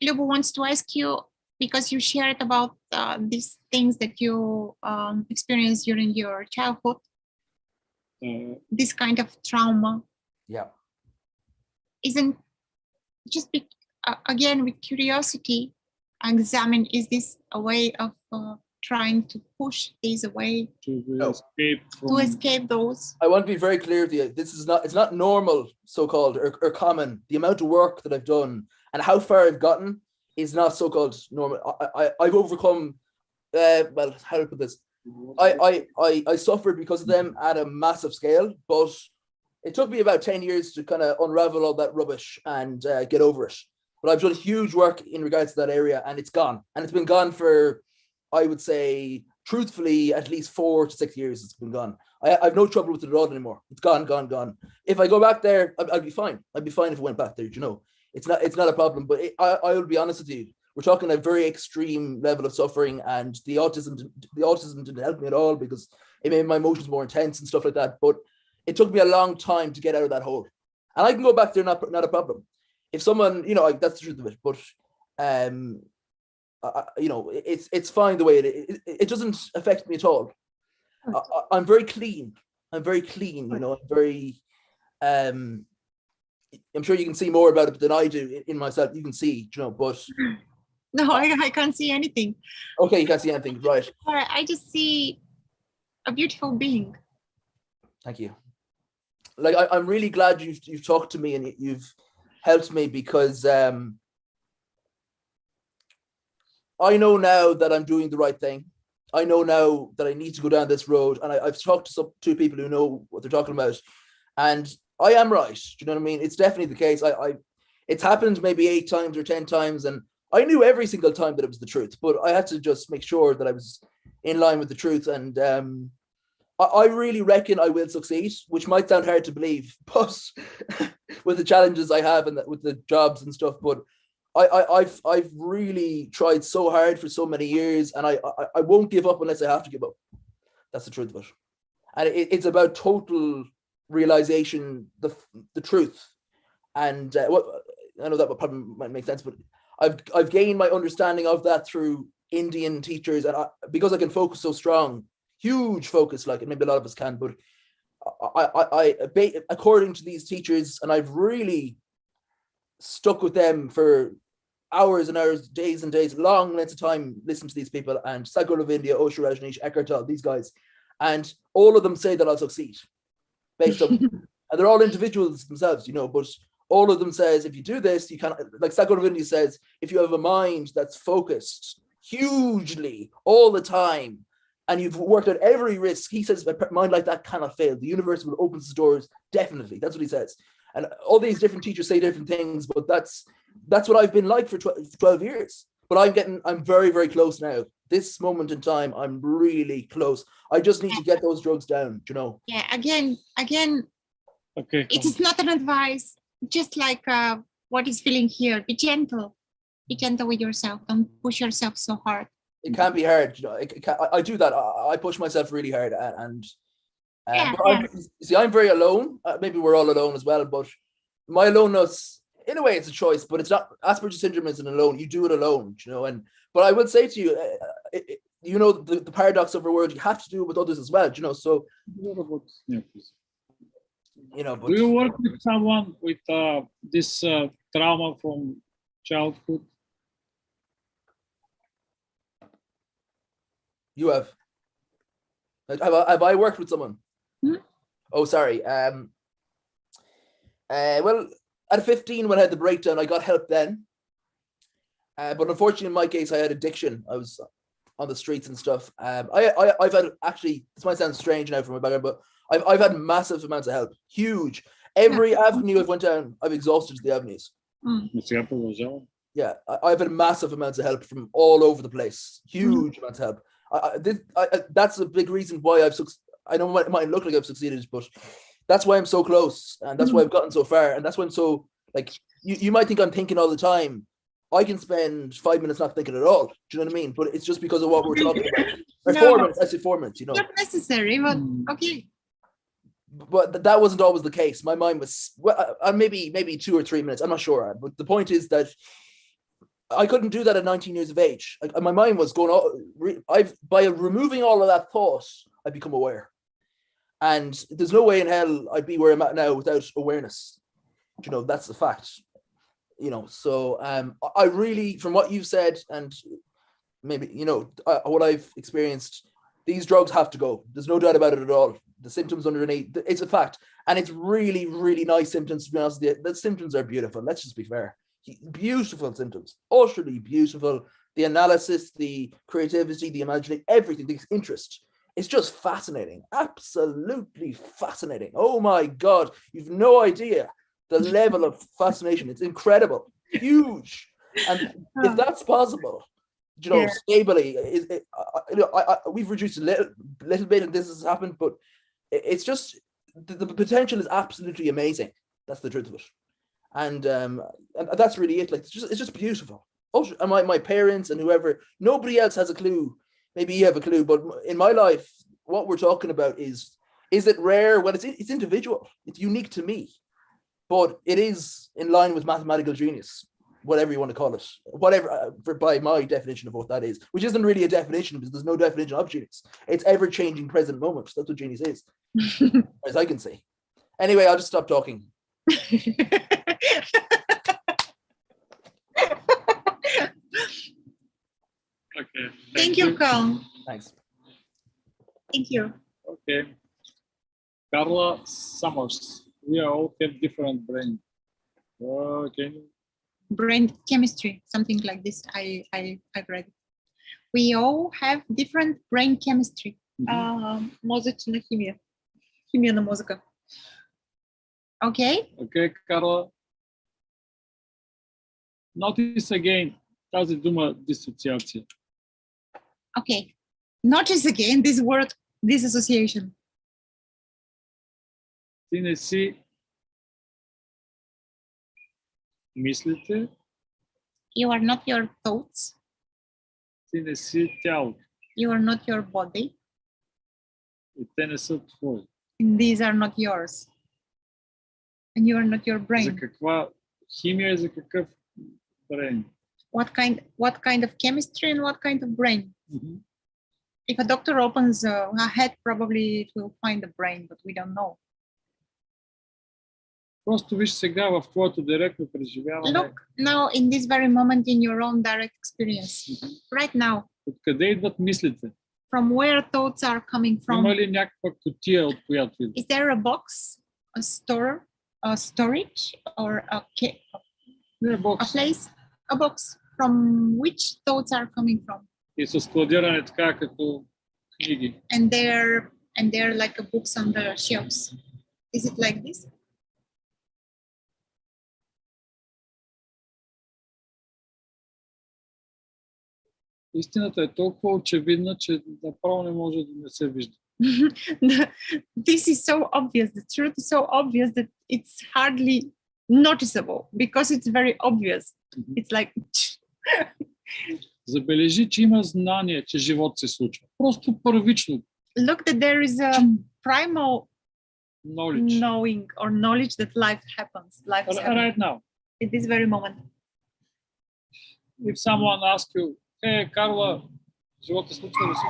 Speaker 2: Lubo wants to ask you, because you shared about these things that you experienced during your childhood. This kind of trauma, isn't just again with curiosity, examine, is this a way of trying to push these away, to escape those? I want
Speaker 3: to be very clear with you. It's not normal, so-called, or common. The amount of work that I've done and how far I've gotten is not so-called normal. I've overcome well, how do I put this? I suffered because of them at a massive scale, but it took me about 10 years to kind of unravel all that rubbish and get over it. But I've done huge work in regards to that area, and it's gone. And it's been gone for, I would say, truthfully, at least 4 to 6 years it's been gone. I've no trouble with it at all anymore. It's gone. If I go back there, I'd be fine. I'd be fine if I went back there, It's not a problem, but I will be honest with you. We're talking a very extreme level of suffering, and the autism didn't help me at all because it made my emotions more intense and stuff like that. But it took me a long time to get out of that hole. and I can go back there, not a problem. If someone, you know, like, that's the truth of it. But you know, it's fine the way it doesn't affect me at all. I'm very clean. I'm very clean. You know, I'm very. I'm sure you can see more about it than I do in myself. You can see, you know, but
Speaker 2: No, I can't see anything.
Speaker 3: okay, you can't see anything, right?
Speaker 2: I just see a beautiful being.
Speaker 3: Thank you. Like, I'm really glad you've talked to me and you've helped me, because I know now that I'm doing the right thing. I know now that I need to go down this road, and I've talked to two people who know what they're talking about, and I am right. Do you know what I mean? It's definitely the case. It's happened maybe 8 times or 10 times, and I knew every single time that it was the truth, but I had to just make sure that I was in line with the truth. And I really reckon I will succeed, which might sound hard to believe, but with the challenges I have and with the jobs and stuff, but I've really tried so hard for so many years, and I won't give up unless I have to give up. That's the truth of it. And it's about total realization, the truth. And what I know that would probably might make sense, but I've gained my understanding of that through Indian teachers, and because I can focus so strong, huge focus, like maybe a lot of us can, but I according to these teachers, and I've really stuck with them for hours and hours, days and days, long lengths of time, listening to these people, and Sadhguru of India, Osho Rajneesh, Eckhart Tolle, these guys, and all of them say that I'll succeed based on, and they're all individuals themselves, you know, but all of them says, if you do this, you can, like Sadhguru of India says, if you have a mind that's focused hugely all the time, and you've worked out every risk, he says, a mind like that cannot fail. The universe will open its doors, definitely. That's what he says. And all these different teachers say different things, but that's what I've been like for 12 years. But I'm very, very close now. This moment in time, I'm really close. I just need to get those drugs down, you know.
Speaker 2: Yeah, again,
Speaker 1: Okay.
Speaker 2: it is not an advice, just like what is feeling here. Be gentle with yourself. Don't push yourself so hard.
Speaker 3: It can be hard, you know. I do that. I push myself really hard, and see, I'm very alone. Maybe we're all alone as well, but my aloneness, in a way, it's a choice. But it's not. Asperger's syndrome isn't alone. You do it alone, you know. But I would say to you, you know, the paradox of our world. You have to do it with others as well, you know. So,
Speaker 1: Yeah, please.
Speaker 3: you know. But
Speaker 1: Do you work with someone with this trauma from childhood?
Speaker 3: you have. Have I worked with someone?
Speaker 2: Hmm?
Speaker 3: Oh, sorry. Well, at 15, when I had the breakdown, I got help then. But unfortunately, in my case, I had addiction. I was on the streets and stuff. I've had, actually, this might sound strange now from my background, but I've had massive amounts of help. Huge. Every avenue I've went down, I've exhausted the avenues. Yeah, I've had massive amounts of help from all over the place. Huge amounts of help. That's a big reason why I know it might look like I've succeeded, but that's why I'm so close, and that's why I've gotten so far, and that's why I'm so, like, you might think I'm thinking all the time. I can spend 5 minutes not thinking at all. Do you know what I mean? But it's just because of what we're talking about. Or
Speaker 2: No.
Speaker 3: 4 minutes, I say 4 minutes, you know.
Speaker 2: Not necessary, but okay.
Speaker 3: But that wasn't always the case. My mind was, well, maybe 2 or 3 minutes. I'm not sure. But the point is that I couldn't do that at 19 years of age. My mind was going. By removing all of that thought, I become aware. And there's no way in hell I'd be where I'm at now without awareness. You know, that's the fact. You know, so I really, from what you've said, and maybe, you know, what I've experienced, these drugs have to go. There's no doubt about it at all. The symptoms underneath, it's a fact. And it's really, really nice symptoms, to be honest with you. The symptoms are beautiful. Let's just be fair. Beautiful symptoms, utterly beautiful. The analysis, the creativity, the imagination, everything, the interest. It's just fascinating. Absolutely fascinating. Oh my God. You've no idea the level of fascination. It's incredible. Huge. And if that's possible, you know, stably, we've reduced a little bit and this has happened, but it's just, the potential is absolutely amazing. That's the truth of it. And that's really it. Like, it's just beautiful. And my parents and whoever, nobody else has a clue. Maybe you have a clue, but in my life, what we're talking about is it rare? Well, it's individual. It's unique to me. but it is in line with mathematical genius, whatever you want to call it, whatever by my definition of what that is, which isn't really a definition because there's no definition of genius. It's ever-changing present moment. That's what genius is, as I can see. Anyway, I'll just stop talking.
Speaker 1: Okay.
Speaker 2: Thank you, Carl.
Speaker 3: Thanks.
Speaker 2: Thank you.
Speaker 1: Okay. Carla Summers. We all have different brain. Okay.
Speaker 2: Brain chemistry, something like this. I've read. We all have different brain chemistry. Мозъчна химия. Химия на мозъка. Okay.
Speaker 1: Okay, Carla. Notice again тази дума dissociation.
Speaker 2: Okay. Notice again this word, dissociation.
Speaker 1: Ти не си мислите,
Speaker 2: You are not your thoughts.
Speaker 1: ти не си тяло.
Speaker 2: You are not your body.
Speaker 1: И те не са твои.
Speaker 2: And these are not yours. And you are not your
Speaker 1: За
Speaker 2: brain.
Speaker 1: каква химия и за какъв brain?
Speaker 2: What kind of chemistry and what kind of brain? If a doctor opens a head, probably it will find a brain, but we don't know.
Speaker 1: Просто виж сега в твоето директно преживяване.
Speaker 2: Look now in this very moment in your own direct experience. Right now,
Speaker 1: Откъде идват мислите?
Speaker 2: from where thoughts are coming from.
Speaker 1: Има ли някаква кутия, от която идват?
Speaker 2: Is there a box, a store, a storage, or
Speaker 1: Не,
Speaker 2: a
Speaker 1: бокс.
Speaker 2: place? A box from which thoughts are coming from?
Speaker 1: И са складирани така като книги.
Speaker 2: And they're like a books on the shelves. Is it like this?
Speaker 1: Истината е толкова очевидна, че направо не може да не се вижда.
Speaker 2: This is so obvious. The truth is so obvious that it's hardly noticeable because it's very obvious. It's like
Speaker 1: Забележи, че има знание, че живот се случва. Просто първично
Speaker 2: look that there is a primal
Speaker 1: knowledge.
Speaker 2: knowing or knowledge that life happens. Life is happening
Speaker 1: Right now.
Speaker 2: at this very moment.
Speaker 1: If someone asks you, hey, Carla, живот се случва ли се?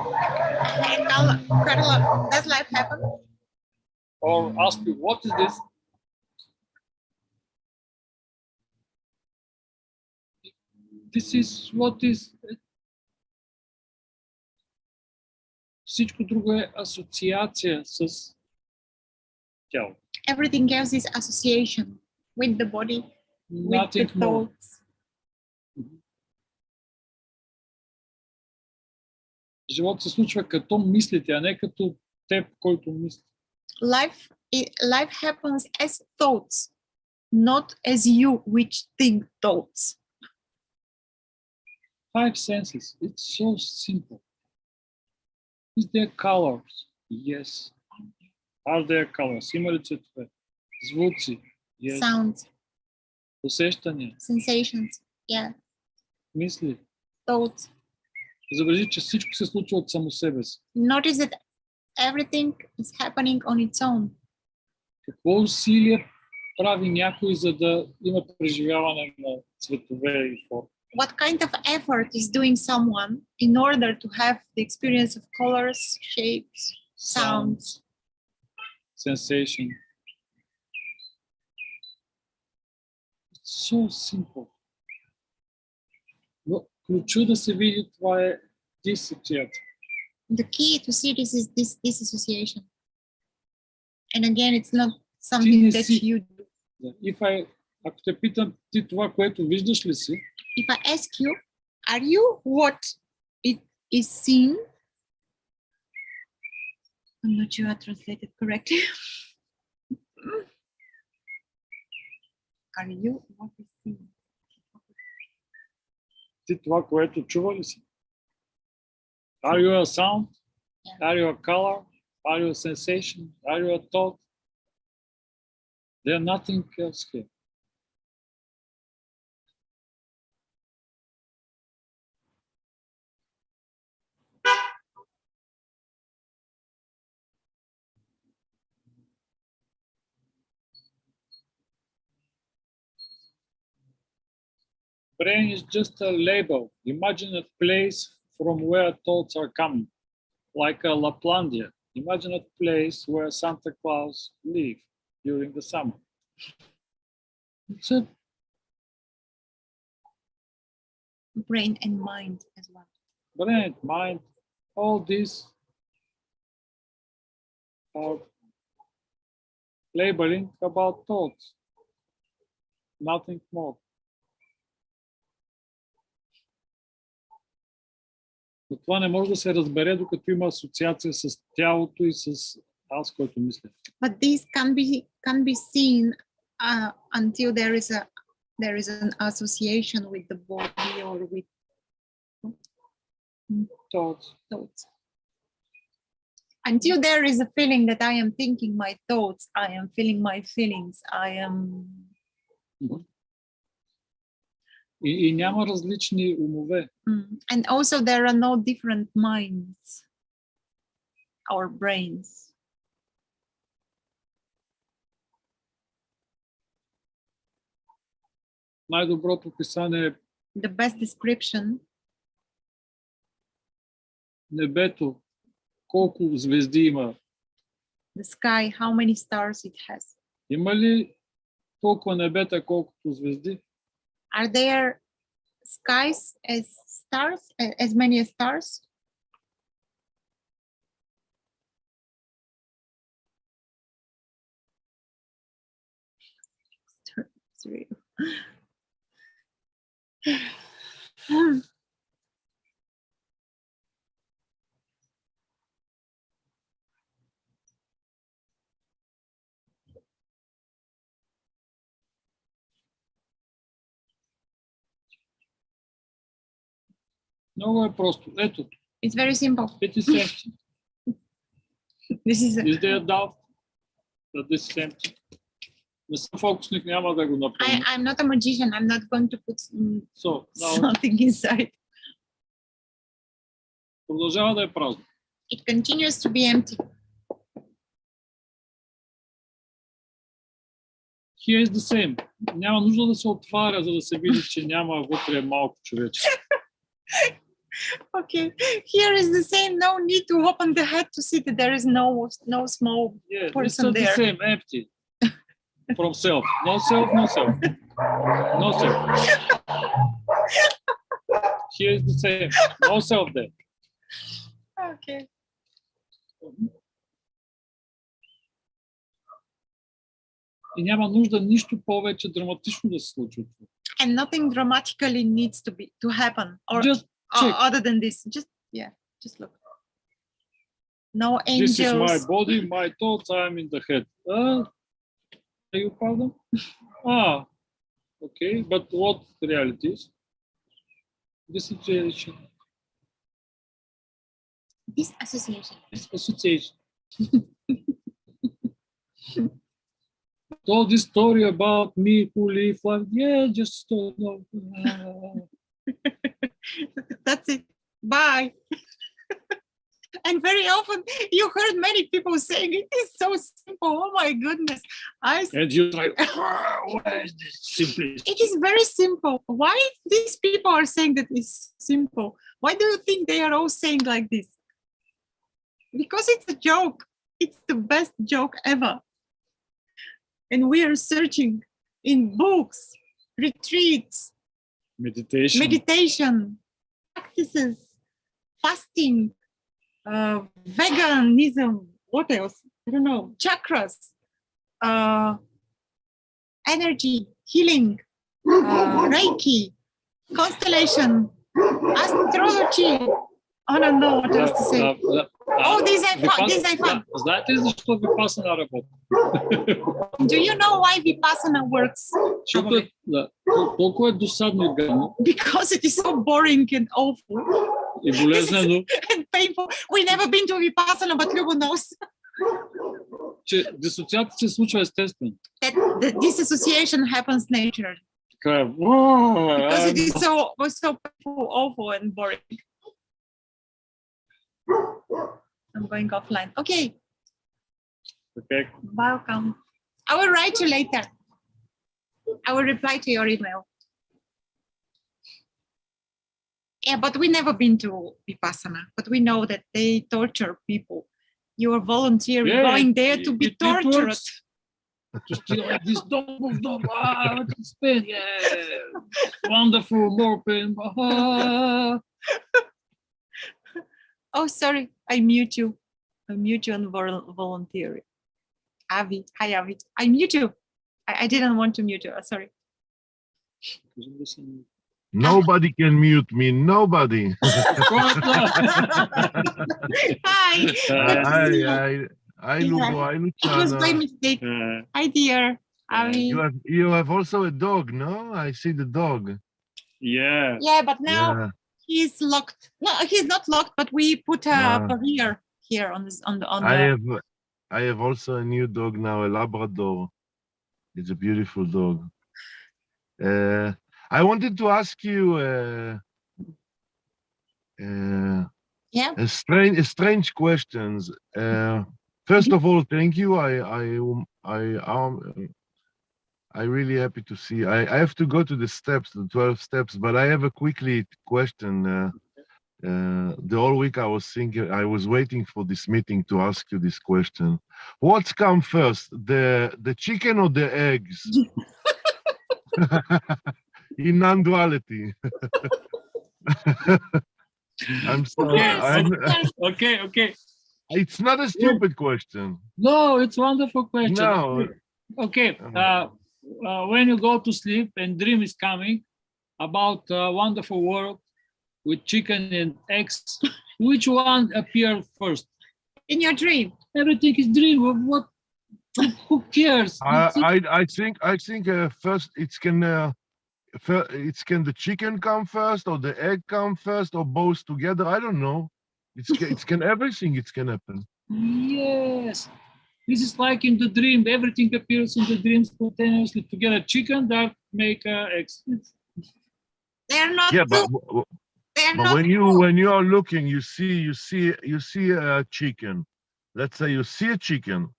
Speaker 2: Hey, Carla, does life happen?
Speaker 1: Or ask you, what is this? This is what is. Всичко друго е асоциация с тяло.
Speaker 2: Everything else is association with the body, with
Speaker 1: Nothing
Speaker 2: the
Speaker 1: more.
Speaker 2: thoughts.
Speaker 1: Живот се случва като мислите, а не като теб, който мисли.
Speaker 2: Life happens as thoughts, not as you which think thoughts.
Speaker 1: Five senses, it's so simple. Is there colors? Yes. Are there colors? Има ли цветове? Звуци? Yes.
Speaker 2: Sounds,
Speaker 1: Усещания?
Speaker 2: sensations, yeah,
Speaker 1: Мисли?
Speaker 2: thoughts.
Speaker 1: Забележи, че всичко се случва от само себе си.
Speaker 2: Notice that everything is happening on its own.
Speaker 1: Какво усилие прави някой, за да има преживяване на цветове и форми?
Speaker 2: What kind of effort is doing someone in order to have the experience of colors, shapes, sounds?
Speaker 1: Sensation. It's so simple. Но ключът да се види това е дисоциация.
Speaker 2: The key to see this is this disassociation. And again, it's not something
Speaker 1: не
Speaker 2: that
Speaker 1: си-
Speaker 2: you do.
Speaker 1: Ако те питам, ти това, което виждаш ли си,
Speaker 2: If I ask you, are you what it is seen? I'm not sure I translated correctly. Are you what is seen?
Speaker 1: ти това, което чува ли си? Are you a sound?
Speaker 2: Yeah.
Speaker 1: Are you a color? Are you a sensation? Are you a thought? There's nothing else here. Brain is just a label. Imagine a place from where thoughts are coming, like a Laplandia. Imagine a place where Santa Claus live during the summer. It's a
Speaker 2: Brain and mind as well.
Speaker 1: brain, mind, all these are labeling about thoughts, nothing more. Но това не може да се разбере, докато има асоциация с тялото и с аз, който мисля.
Speaker 2: But these can be seen until there is an association with the body or with
Speaker 1: Thoughts.
Speaker 2: thoughts. Until there is a feeling that I am thinking my thoughts, I am feeling my feelings, I am.
Speaker 1: И няма различни умове.
Speaker 2: And also there are no different minds or brains.
Speaker 1: Най-доброто описание е
Speaker 2: The best description,
Speaker 1: небето. Колко звезди има?
Speaker 2: the sky, how many stars it has.
Speaker 1: Има ли толкова небета, колкото звезди?
Speaker 2: Are there skies as stars, as many as stars? Sorry.
Speaker 1: Много е просто. Ето,
Speaker 2: It's very simple.
Speaker 1: it is empty.
Speaker 2: This is
Speaker 1: Is there a doubt that this is empty? Не съм фокусник, няма да го напълня.
Speaker 2: I'm not a magician. I'm not going to put
Speaker 1: So, now,
Speaker 2: something inside.
Speaker 1: продължава да е празно.
Speaker 2: It continues to be empty.
Speaker 1: Here is the same. Няма нужда да се отваря, за да се види, че няма вътре малко човече.
Speaker 2: Okay, here is the same. No need to open the head to see that there is no small
Speaker 1: Yeah,
Speaker 2: person
Speaker 1: it's the
Speaker 2: there.
Speaker 1: same, empty. From self. No self, no self. No self. Here is the same. No self there.
Speaker 2: Okay.
Speaker 1: И няма нужда нищо повече драматично да се случва.
Speaker 2: And nothing dramatically needs to happen or
Speaker 1: Just check.
Speaker 2: other than this. Just look. No angels.
Speaker 1: This is my body, my thoughts, I am in the head. Are you pardon? Okay, but what reality is? Dissociation.
Speaker 2: Dissociation.
Speaker 1: Association. Told this story about me who live like, yeah, just no.
Speaker 2: That's it. Bye. And very often you heard many people saying it is so simple. Oh my goodness.
Speaker 1: And you're like, where is this simplicity?
Speaker 2: It is very simple. Why these people are saying that it's simple? Why do you think they are all saying like this? Because it's a joke. It's the best joke ever. And we are searching in books, retreats, meditation, practices, fasting, veganism, what else? I don't know, chakras, energy, healing, Reiki, constellation, astrology. I don't know what else to say. Oh, these I found.
Speaker 1: Знаете ли защо Випасана работи?
Speaker 2: Do you know why Vipassana works?
Speaker 1: Защото толкова е досадно и гадно.
Speaker 2: Because it is so boring and awful.
Speaker 1: И болезнено.
Speaker 2: And painful. We never been to Vipassana, but Lubo knows.
Speaker 1: Че дисоциацията се случва естествено.
Speaker 2: That this association happens naturally.
Speaker 1: Така е.
Speaker 2: Because it is so painful, awful and boring. I'm going offline. Okay.
Speaker 1: Okay.
Speaker 2: Welcome. I will write you later. I will reply to your email. Yeah, but we never been to Vipassana, but we know that they torture people. You are volunteering,
Speaker 1: Yeah,
Speaker 2: going there to be
Speaker 1: it
Speaker 2: tortured.
Speaker 1: works. Just feel like this, don't move, don't, it's pain, yeah, wonderful, more pain. Ah.
Speaker 2: Oh, sorry, I mute you. I mute you on volunteering. Avi, hi Avi, I mute you. I didn't want to mute you. Sorry.
Speaker 4: Nobody can mute me. Nobody.
Speaker 1: Of course not.
Speaker 2: Hi. Good to see you.
Speaker 4: I Lubo, I
Speaker 2: It was by
Speaker 4: Luchana.
Speaker 2: mistake. Hi, dear. Avi.
Speaker 4: You have also a dog, no? I see the dog.
Speaker 1: Yeah.
Speaker 2: Yeah, but now
Speaker 4: Yeah.
Speaker 2: he's locked. No, he's not locked, but we put a barrier here on this on the
Speaker 4: I have also a new dog now, a Labrador. It's a beautiful dog. I wanted to ask you
Speaker 2: yeah.
Speaker 4: a strange questions. First of all, thank you. I really happy to see. I have to go to the steps, the 12 steps, but I have a quickly question. The whole week I was thinking, I was waiting for this meeting to ask you this question. What's come first, the chicken or the eggs? In non-duality. I'm sorry.
Speaker 1: Okay.
Speaker 4: It's not a stupid question.
Speaker 1: No, it's a wonderful question.
Speaker 4: No.
Speaker 1: Okay. When you go to sleep and dream is coming about a wonderful world with chicken and eggs, which one appeared first?
Speaker 2: In your dream.
Speaker 1: Everything is dream. What? Who cares?
Speaker 4: I think first can the chicken come first or the egg come first or both together. I don't know. It can everything. It can happen.
Speaker 1: Yes. This is like in the dream. Everything appears in the dream spontaneously together. Chicken that make eggs.
Speaker 2: They're not.
Speaker 4: Yeah, but when you are looking, you see a chicken. Let's say you see a chicken,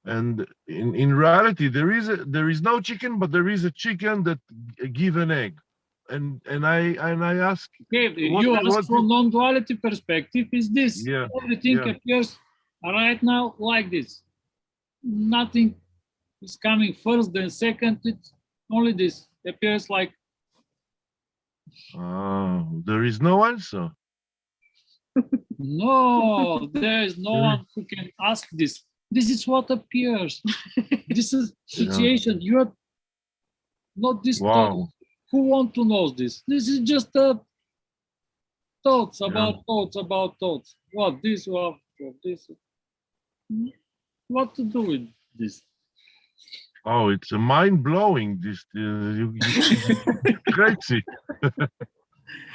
Speaker 4: and in reality there is no chicken, but there is a chicken that give an egg. And I ask.
Speaker 1: Okay, you ask from non-duality perspective. Is this everything appears right now like this? Nothing is coming first, then second. It's only this appears like.
Speaker 4: There is no answer.
Speaker 1: No, there is no one who can ask this. This is what appears. This is situation. You are not this.
Speaker 4: Wow.
Speaker 1: Who want to know this? This is just thoughts about thoughts. What this? What this? What to do with this?
Speaker 4: Oh, it's a mind blowing. This crazy.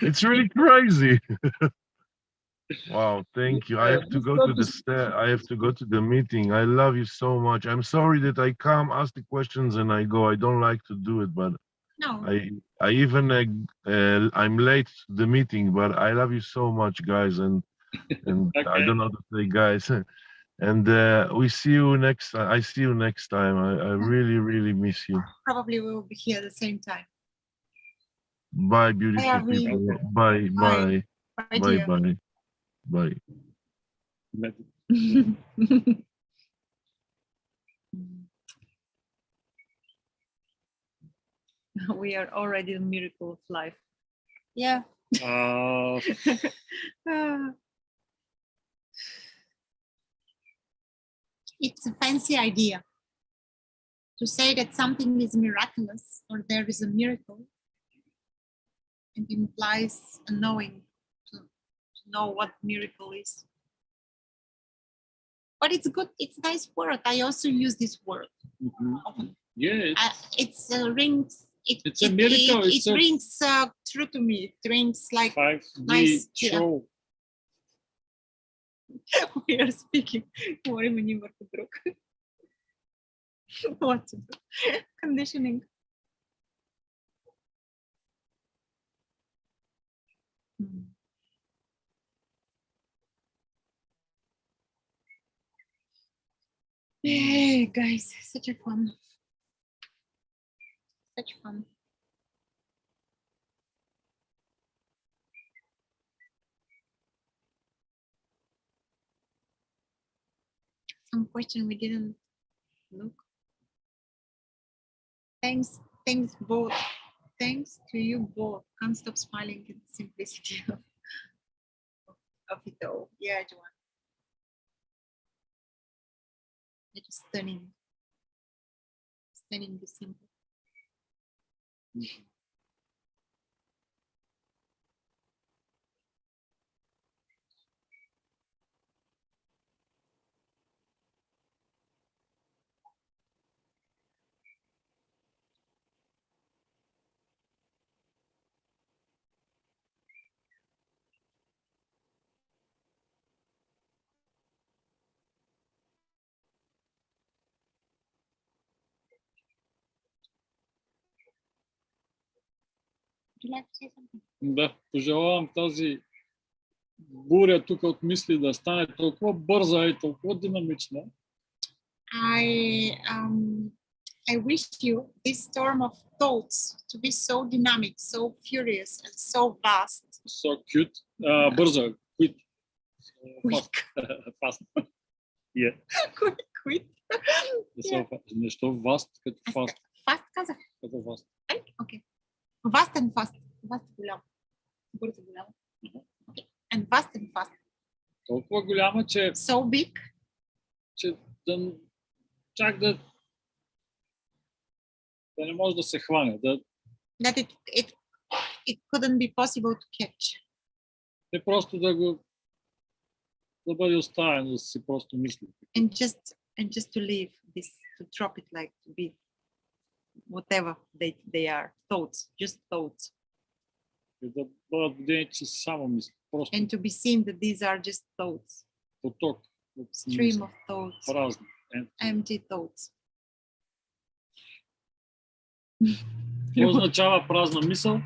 Speaker 4: It's really crazy. Wow, thank you. I have to go to the I have to go to the meeting. I love you so much. I'm sorry that I come, ask the questions, and I go. I don't like to do it, but
Speaker 2: no.
Speaker 4: I even I'm late to the meeting, but I love you so much, guys, and
Speaker 1: Okay.
Speaker 4: I don't know to say, guys. And we see you next time. I see you next time. I really miss you.
Speaker 2: Probably we will be here at the same time.
Speaker 4: Bye, beautiful people. Bye.
Speaker 2: Bye,
Speaker 4: Bye.
Speaker 2: We are already the miracle of life. Yeah. It's a fancy idea to say that something is miraculous or there is a miracle. It implies a knowing to know what miracle is. But it's good. It's a nice word. I also use this word.
Speaker 1: Mm-hmm. Yeah.
Speaker 2: It's rings.
Speaker 1: It's a miracle.
Speaker 2: It rings true to me. It rings like
Speaker 1: 5D
Speaker 2: nice
Speaker 1: show.
Speaker 2: We are speaking. Говорим один върху друг. What to do? Conditioning. Hey guys, such a fun. Such fun. some question we didn't look. Thanks both. Thanks to you both. Can't stop smiling at the simplicity of it all. Yeah, Joanne. It is stunning. Stunning, the simple. Would you like to say something?
Speaker 1: Да, пожелавам тази буря тук от мисли да стане толкова бърза и толкова динамична.
Speaker 2: I wish you this storm of thoughts to be so dynamic, so furious, and so vast.
Speaker 1: So cute. Бърза. Quick.
Speaker 2: Quick.
Speaker 1: Fast. Yeah.
Speaker 2: Quick.
Speaker 1: Нещо vast като fast.
Speaker 2: Fast казах.
Speaker 1: Като vast.
Speaker 2: Okay. Vast and fast. Vast голям. Бързо голям. Okay. And vast and fast.
Speaker 1: Толкова голяма, че
Speaker 2: So big.
Speaker 1: Че чак да не може да се хване.
Speaker 2: That it couldn't be possible to catch.
Speaker 1: Не просто да бъде оставено, да си просто мисли.
Speaker 2: And just to leave this, to drop it, like to be whatever they are, thoughts, just thoughts.
Speaker 1: И да бъдат видени, че само мисли. Просто
Speaker 2: And to be seen that these are just thoughts,
Speaker 1: поток.
Speaker 2: stream of thoughts,
Speaker 1: Празни.
Speaker 2: empty thoughts.
Speaker 1: Какво означава празна мисъл?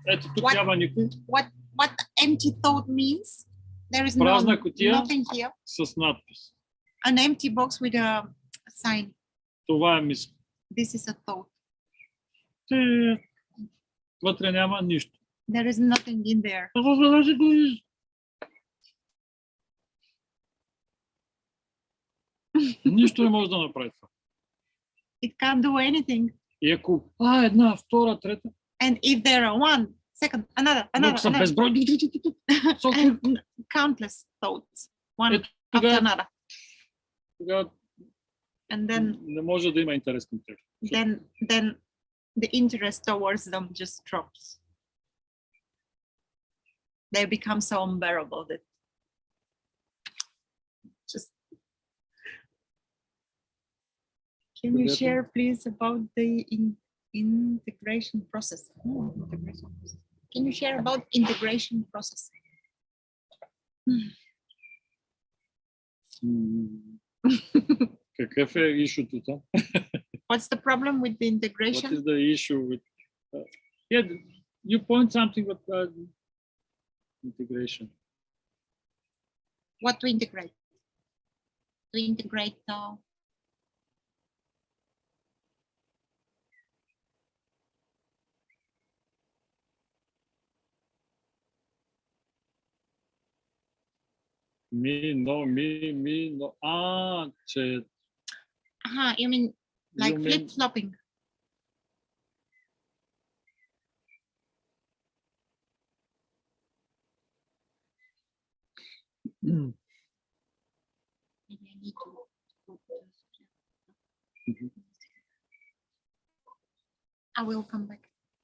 Speaker 1: Ето тук няма никой.
Speaker 2: What empty thought means? There is
Speaker 1: Празна кутия
Speaker 2: nothing here.
Speaker 1: с надпис.
Speaker 2: An empty box with a sign.
Speaker 1: Това е мисъл.
Speaker 2: This is a thought.
Speaker 1: Вътре няма нищо.
Speaker 2: There is nothing in there.
Speaker 1: Нищо не може да направи това.
Speaker 2: It can't do anything.
Speaker 1: И ако една, втора, трета,
Speaker 2: And if there are one, second, another,
Speaker 1: са безброй.
Speaker 2: and countless thoughts, one
Speaker 1: Ето
Speaker 2: after
Speaker 1: тогава,
Speaker 2: another,
Speaker 1: тогава
Speaker 2: and then
Speaker 1: не може да има интерес към тях.
Speaker 2: then the interest towards them just drops. They become so unbearable that just. Can you share, please, about the integration process? Integration process. Can you share about integration process?
Speaker 1: Какъв е ишуто там?
Speaker 2: What's the problem with the integration?
Speaker 1: What is the issue with? Yeah, you point something about integration.
Speaker 2: What to integrate? To integrate
Speaker 1: Me, no. Че.
Speaker 2: you mean like
Speaker 1: You mean-
Speaker 2: flip-flopping? Maybe I need to put
Speaker 1: Mhm.
Speaker 2: I will come back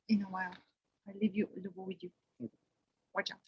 Speaker 2: in a while. I'll leave you Lubo with you.
Speaker 1: Okay.
Speaker 2: Watch out.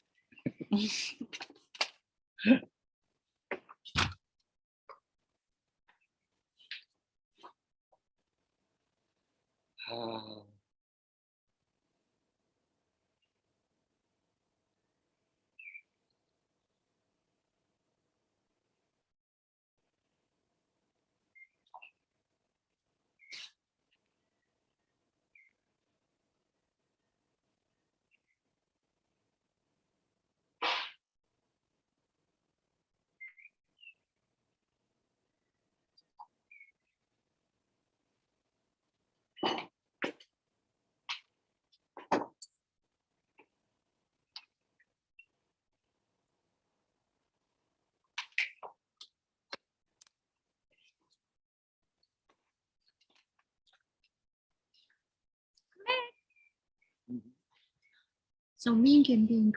Speaker 2: So meaning and being.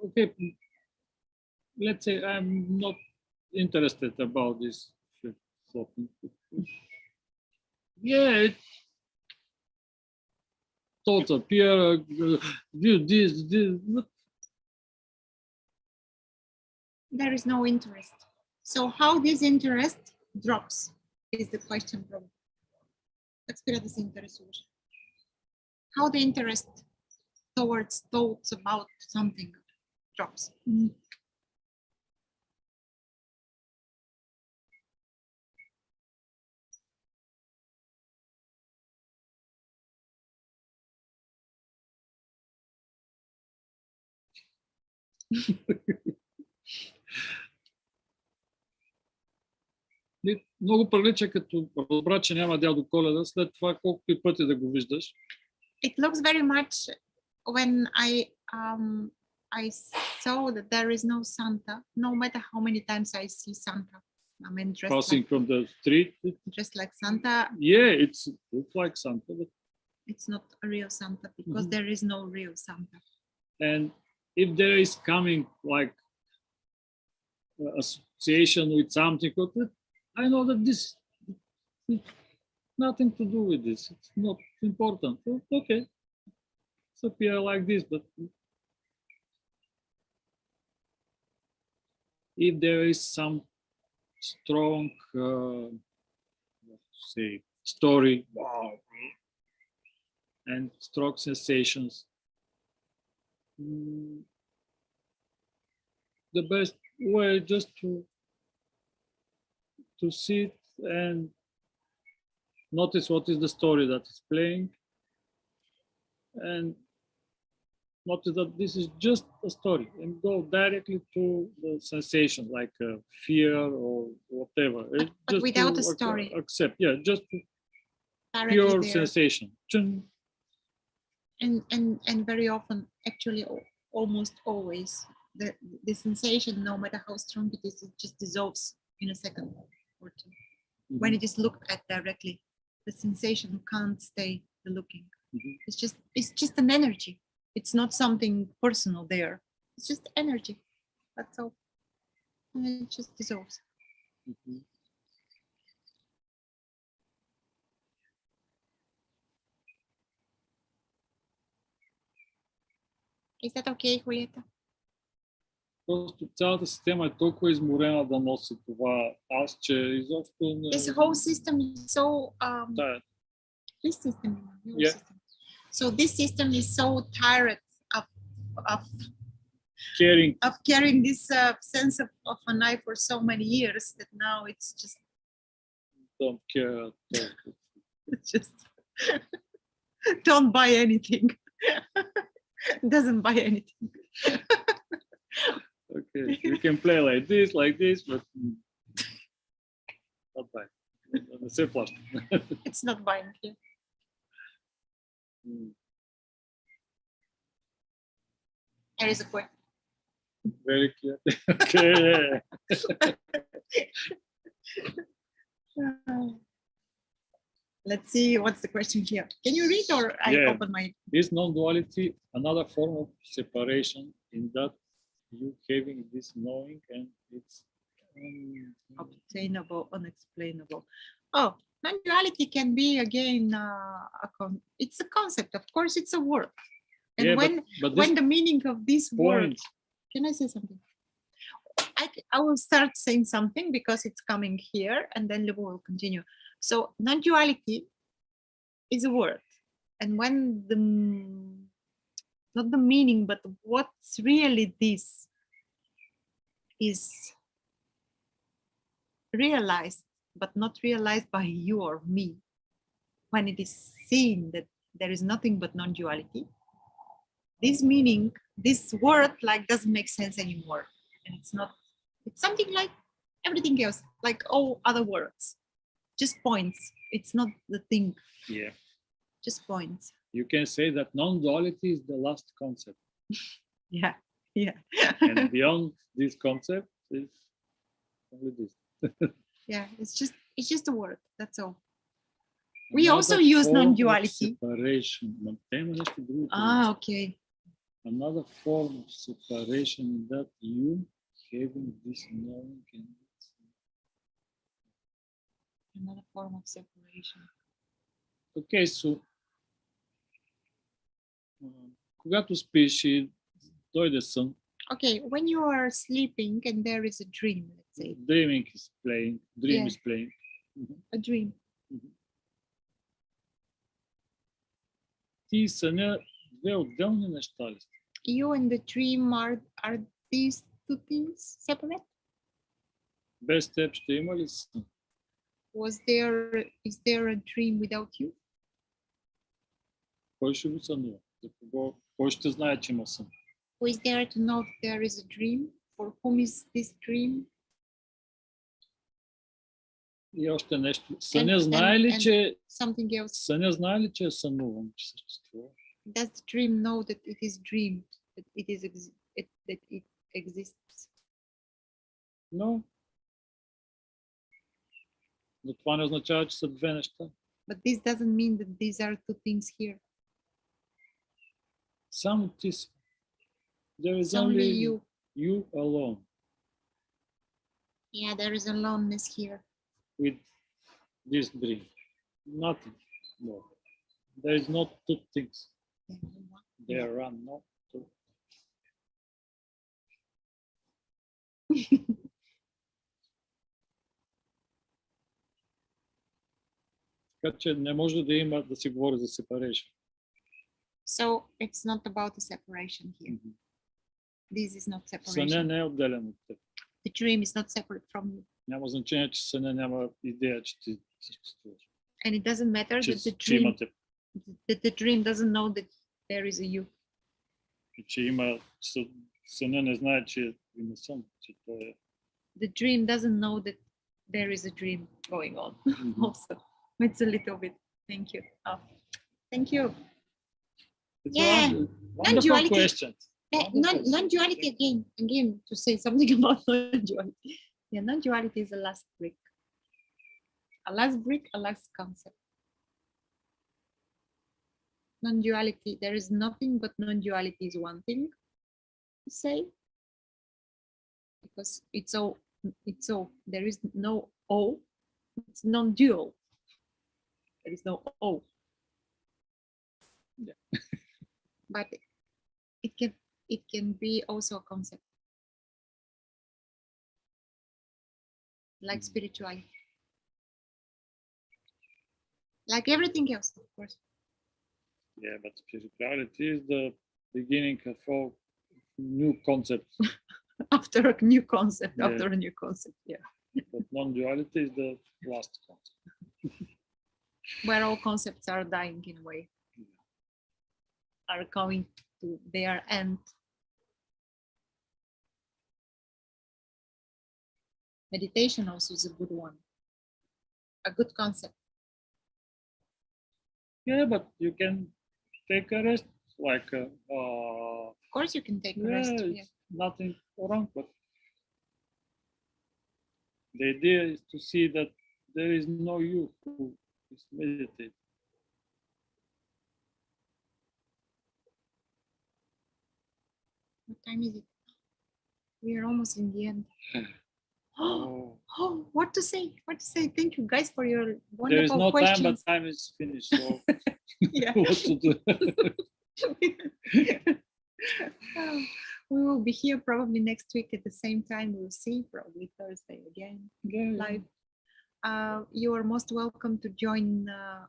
Speaker 1: Okay, let's say I'm not interested about this shit. So, yeah, thoughts appear, this, but
Speaker 2: There is no interest. So how this interest drops is the question probably. Как спира да се интересуваш? How the interest towards thoughts about something drops.
Speaker 1: много прилича като разбра, че няма дядо Коледа, след това колкото и пъти да го виждаш.
Speaker 2: It looks very much when I saw that there is no Santa, no matter how many times I see Santa. I mean,
Speaker 1: Passing from the street.
Speaker 2: Dressed like Santa.
Speaker 1: Yeah, it looks like Santa, but
Speaker 2: It's not a real Santa because there is no real Santa.
Speaker 1: and if there is coming like association with something, I know that this nothing to do with this. It's not important. Okay, it's appear like this, but if there is some strong, say, story, wow, and strong sensations, the best way just to sit and notice what is the story that is playing, and notice that this is just a story, and go directly to the sensation, like fear or whatever.
Speaker 2: But
Speaker 1: just
Speaker 2: without
Speaker 1: to
Speaker 2: a story.
Speaker 1: Accept, yeah, just
Speaker 2: Directly
Speaker 1: pure
Speaker 2: there.
Speaker 1: sensation.
Speaker 2: And very often, actually almost always, the sensation, no matter how strong it is, it just dissolves in a second or two. When it is looked at directly, the sensation can't stay the looking. It's just an energy. It's not something personal there. It's just energy. That's all. And it just dissolves. Is that okay, Julieta?
Speaker 1: Просто цялата система е толкова изморена да носи това аз, че изобщо не...
Speaker 2: This whole system is so
Speaker 1: Да,
Speaker 2: this system, your
Speaker 1: Yeah.
Speaker 2: system. So this system is so tired
Speaker 1: caring.
Speaker 2: of carrying this sense of an eye for so many years that now it's just
Speaker 1: Don't care at all.
Speaker 2: just don't buy anything. Doesn't buy anything.
Speaker 1: Okay, we can play like this, but not bad. Все плаща.
Speaker 2: It's not buying here. There is a question.
Speaker 1: Very clear. Okay, yeah.
Speaker 2: Let's see what's the question here. Can you read or I
Speaker 1: Yeah.
Speaker 2: open my?
Speaker 1: Is non-duality another form of separation in that you having this knowing and it's
Speaker 2: Obtainable, unexplainable. Oh, non-duality can be again it's a concept. Of course, it's a word. And
Speaker 1: yeah, but
Speaker 2: when
Speaker 1: this
Speaker 2: the meaning of this word,
Speaker 1: point,
Speaker 2: can I say something? I will start saying something because it's coming here, and then Lubo will continue. So non-duality is a word, and when not the meaning, but what's really this is realized, but not realized by you or me, when it is seen that there is nothing but non-duality, this meaning, this word like doesn't make sense anymore. And it's not, it's something like everything else, like all other words, just points. It's not the thing,
Speaker 1: yeah,
Speaker 2: just points.
Speaker 1: you can say that non-duality is the last concept,
Speaker 2: Yeah, yeah.
Speaker 1: and beyond this concept is only this.
Speaker 2: Yeah, it's just a word, that's all. We also
Speaker 1: Another
Speaker 2: use
Speaker 1: form of
Speaker 2: non-duality.
Speaker 1: Separation. Ма тема нещо друго.
Speaker 2: Ah, okay.
Speaker 1: Another form of separation that you having this knowing and
Speaker 2: Another form of separation.
Speaker 1: Okay, so когато спиш и дойде сън,
Speaker 2: Okay, when you are sleeping and there is a dream, let's say,
Speaker 1: dreaming is playing, dream
Speaker 2: Yeah.
Speaker 1: is playing.
Speaker 2: a dream.
Speaker 1: Ти и съня две отделни неща ли сте?
Speaker 2: You and the dream are these two things separate?
Speaker 1: Без теб ще има ли сън?
Speaker 2: Is there a dream without you?
Speaker 1: Кой ще го сънува? За кого? Кой ще знае, че има сън?
Speaker 2: Who is there to know that there is a dream? For whom is this dream?
Speaker 1: И още нещо. Съня
Speaker 2: And-
Speaker 1: знае ли,
Speaker 2: and-
Speaker 1: че
Speaker 2: Something else.
Speaker 1: съня знае ли, че е сънуван, че съществува?
Speaker 2: Does the dream know that it is dreamed, that that it exists?
Speaker 1: Но това не означава, че са две неща.
Speaker 2: But this doesn't mean that these are two things here.
Speaker 1: Само ти си. There is
Speaker 2: It's only
Speaker 1: only
Speaker 2: you.
Speaker 1: you alone
Speaker 2: Yeah, there is aloneness here.
Speaker 1: with this dream. Nothing more. There is not two things. There are not two. Така че не може да има да се говори за separation.
Speaker 2: So it's not about the separation here. This is not
Speaker 1: Съня
Speaker 2: separation.
Speaker 1: не е отделен от теб.
Speaker 2: The dream is not separate from you.
Speaker 1: Няма значение, че съня няма идея, че ти съществуваш.
Speaker 2: And it doesn't matter
Speaker 1: Че,
Speaker 2: that
Speaker 1: че има теб.
Speaker 2: the dream doesn't know that there is a you.
Speaker 1: И че има... Съня не знае, че има сън. Че той е...
Speaker 2: The dream doesn't know that there is a dream going on also. It's a little bit. Thank you. Oh, thank you.
Speaker 1: It's
Speaker 2: Yeah.
Speaker 1: wonderful
Speaker 2: Non-duality.
Speaker 1: question.
Speaker 2: Non-duality again to say something about non-duality. Yeah, non-duality is the last brick. A last brick, a last concept. Non-duality, there is nothing but non-duality is one thing to say. Because it's all, there is no O, it's non-dual. There is no O.
Speaker 1: Yeah.
Speaker 2: But it can be also a concept. Like spirituality. Like everything else, of course.
Speaker 1: Yeah, but spirituality is the beginning of all new concepts.
Speaker 2: After a new concept,
Speaker 1: Yeah.
Speaker 2: after a new concept, yeah.
Speaker 1: But non-duality is the last concept.
Speaker 2: Where all concepts are dying in a way. Are coming to their end. Meditation also is a good one. A good concept.
Speaker 1: Yeah, but you can take a rest, like
Speaker 2: Of course you can take a rest.
Speaker 1: yeah,
Speaker 2: Yeah.
Speaker 1: it's nothing wrong, but the idea is to see that there is no you who is meditating.
Speaker 2: What time is it? We are almost in the end.
Speaker 1: Oh.
Speaker 2: Oh, what to say? What to say? Thank you guys for your
Speaker 1: There is
Speaker 2: wonderful
Speaker 1: no time,
Speaker 2: questions.
Speaker 1: but time is finished. So
Speaker 2: Yeah.
Speaker 1: what to do?
Speaker 2: We will be here probably next week at the same time. We'll see, probably Thursday again,
Speaker 1: Yeah.
Speaker 2: live. You are most welcome to join us.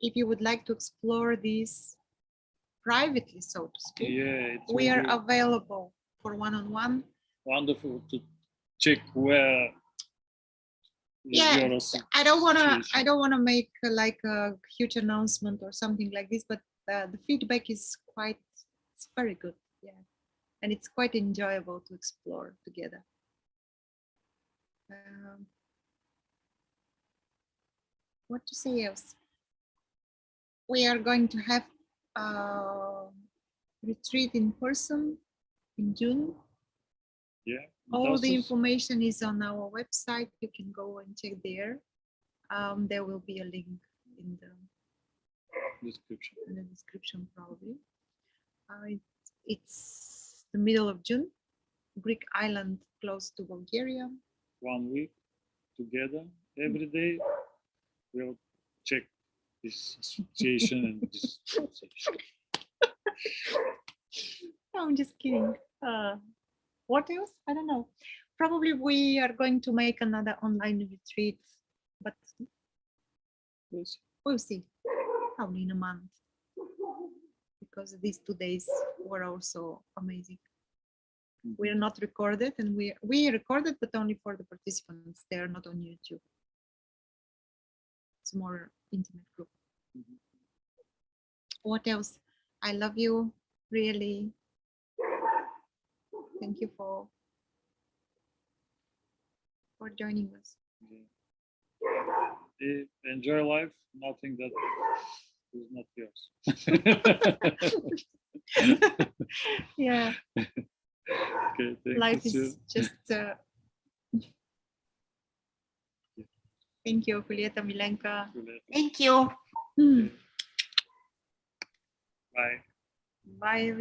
Speaker 2: If you would like to explore this privately, so to speak,
Speaker 1: Yeah, it
Speaker 2: we
Speaker 1: will
Speaker 2: are
Speaker 1: be
Speaker 2: available for one-on-one.
Speaker 1: wonderful to check where is
Speaker 2: Yeah,
Speaker 1: your
Speaker 2: I don't
Speaker 1: situation.
Speaker 2: want to make like a huge announcement or something like this, but the feedback is it's very good. Yeah. And it's quite enjoyable to explore together. What to say else? We are going to have a retreat in person in June.
Speaker 1: Yeah.
Speaker 2: All the
Speaker 1: Tassos?
Speaker 2: information is on our website. You can go and check there. There will be a link in
Speaker 1: Description.
Speaker 2: the description probably. It's the middle of June, Greek island close to Bulgaria.
Speaker 1: 1 week together every day. We'll check this association and this association.
Speaker 2: No, I'm just kidding. What else? I don't know. Probably we are going to make another online retreat, but
Speaker 1: We'll see.
Speaker 2: we'll see. Probably in a month. Because these 2 days were also amazing. We are not recorded, and we recorded, but only for the participants. They are not on YouTube. It's more intimate group.
Speaker 1: Mhm.
Speaker 2: What else? I love you, really. Thank you for joining us.
Speaker 1: Enjoy life. Nothing that is not yours.
Speaker 2: Yeah,
Speaker 1: Okay, thank
Speaker 2: life
Speaker 1: you.
Speaker 2: is just. Thank you, Julieta, Milenka.
Speaker 5: Thank you.
Speaker 2: Hmm.
Speaker 1: Bye.
Speaker 2: Bye, everyone.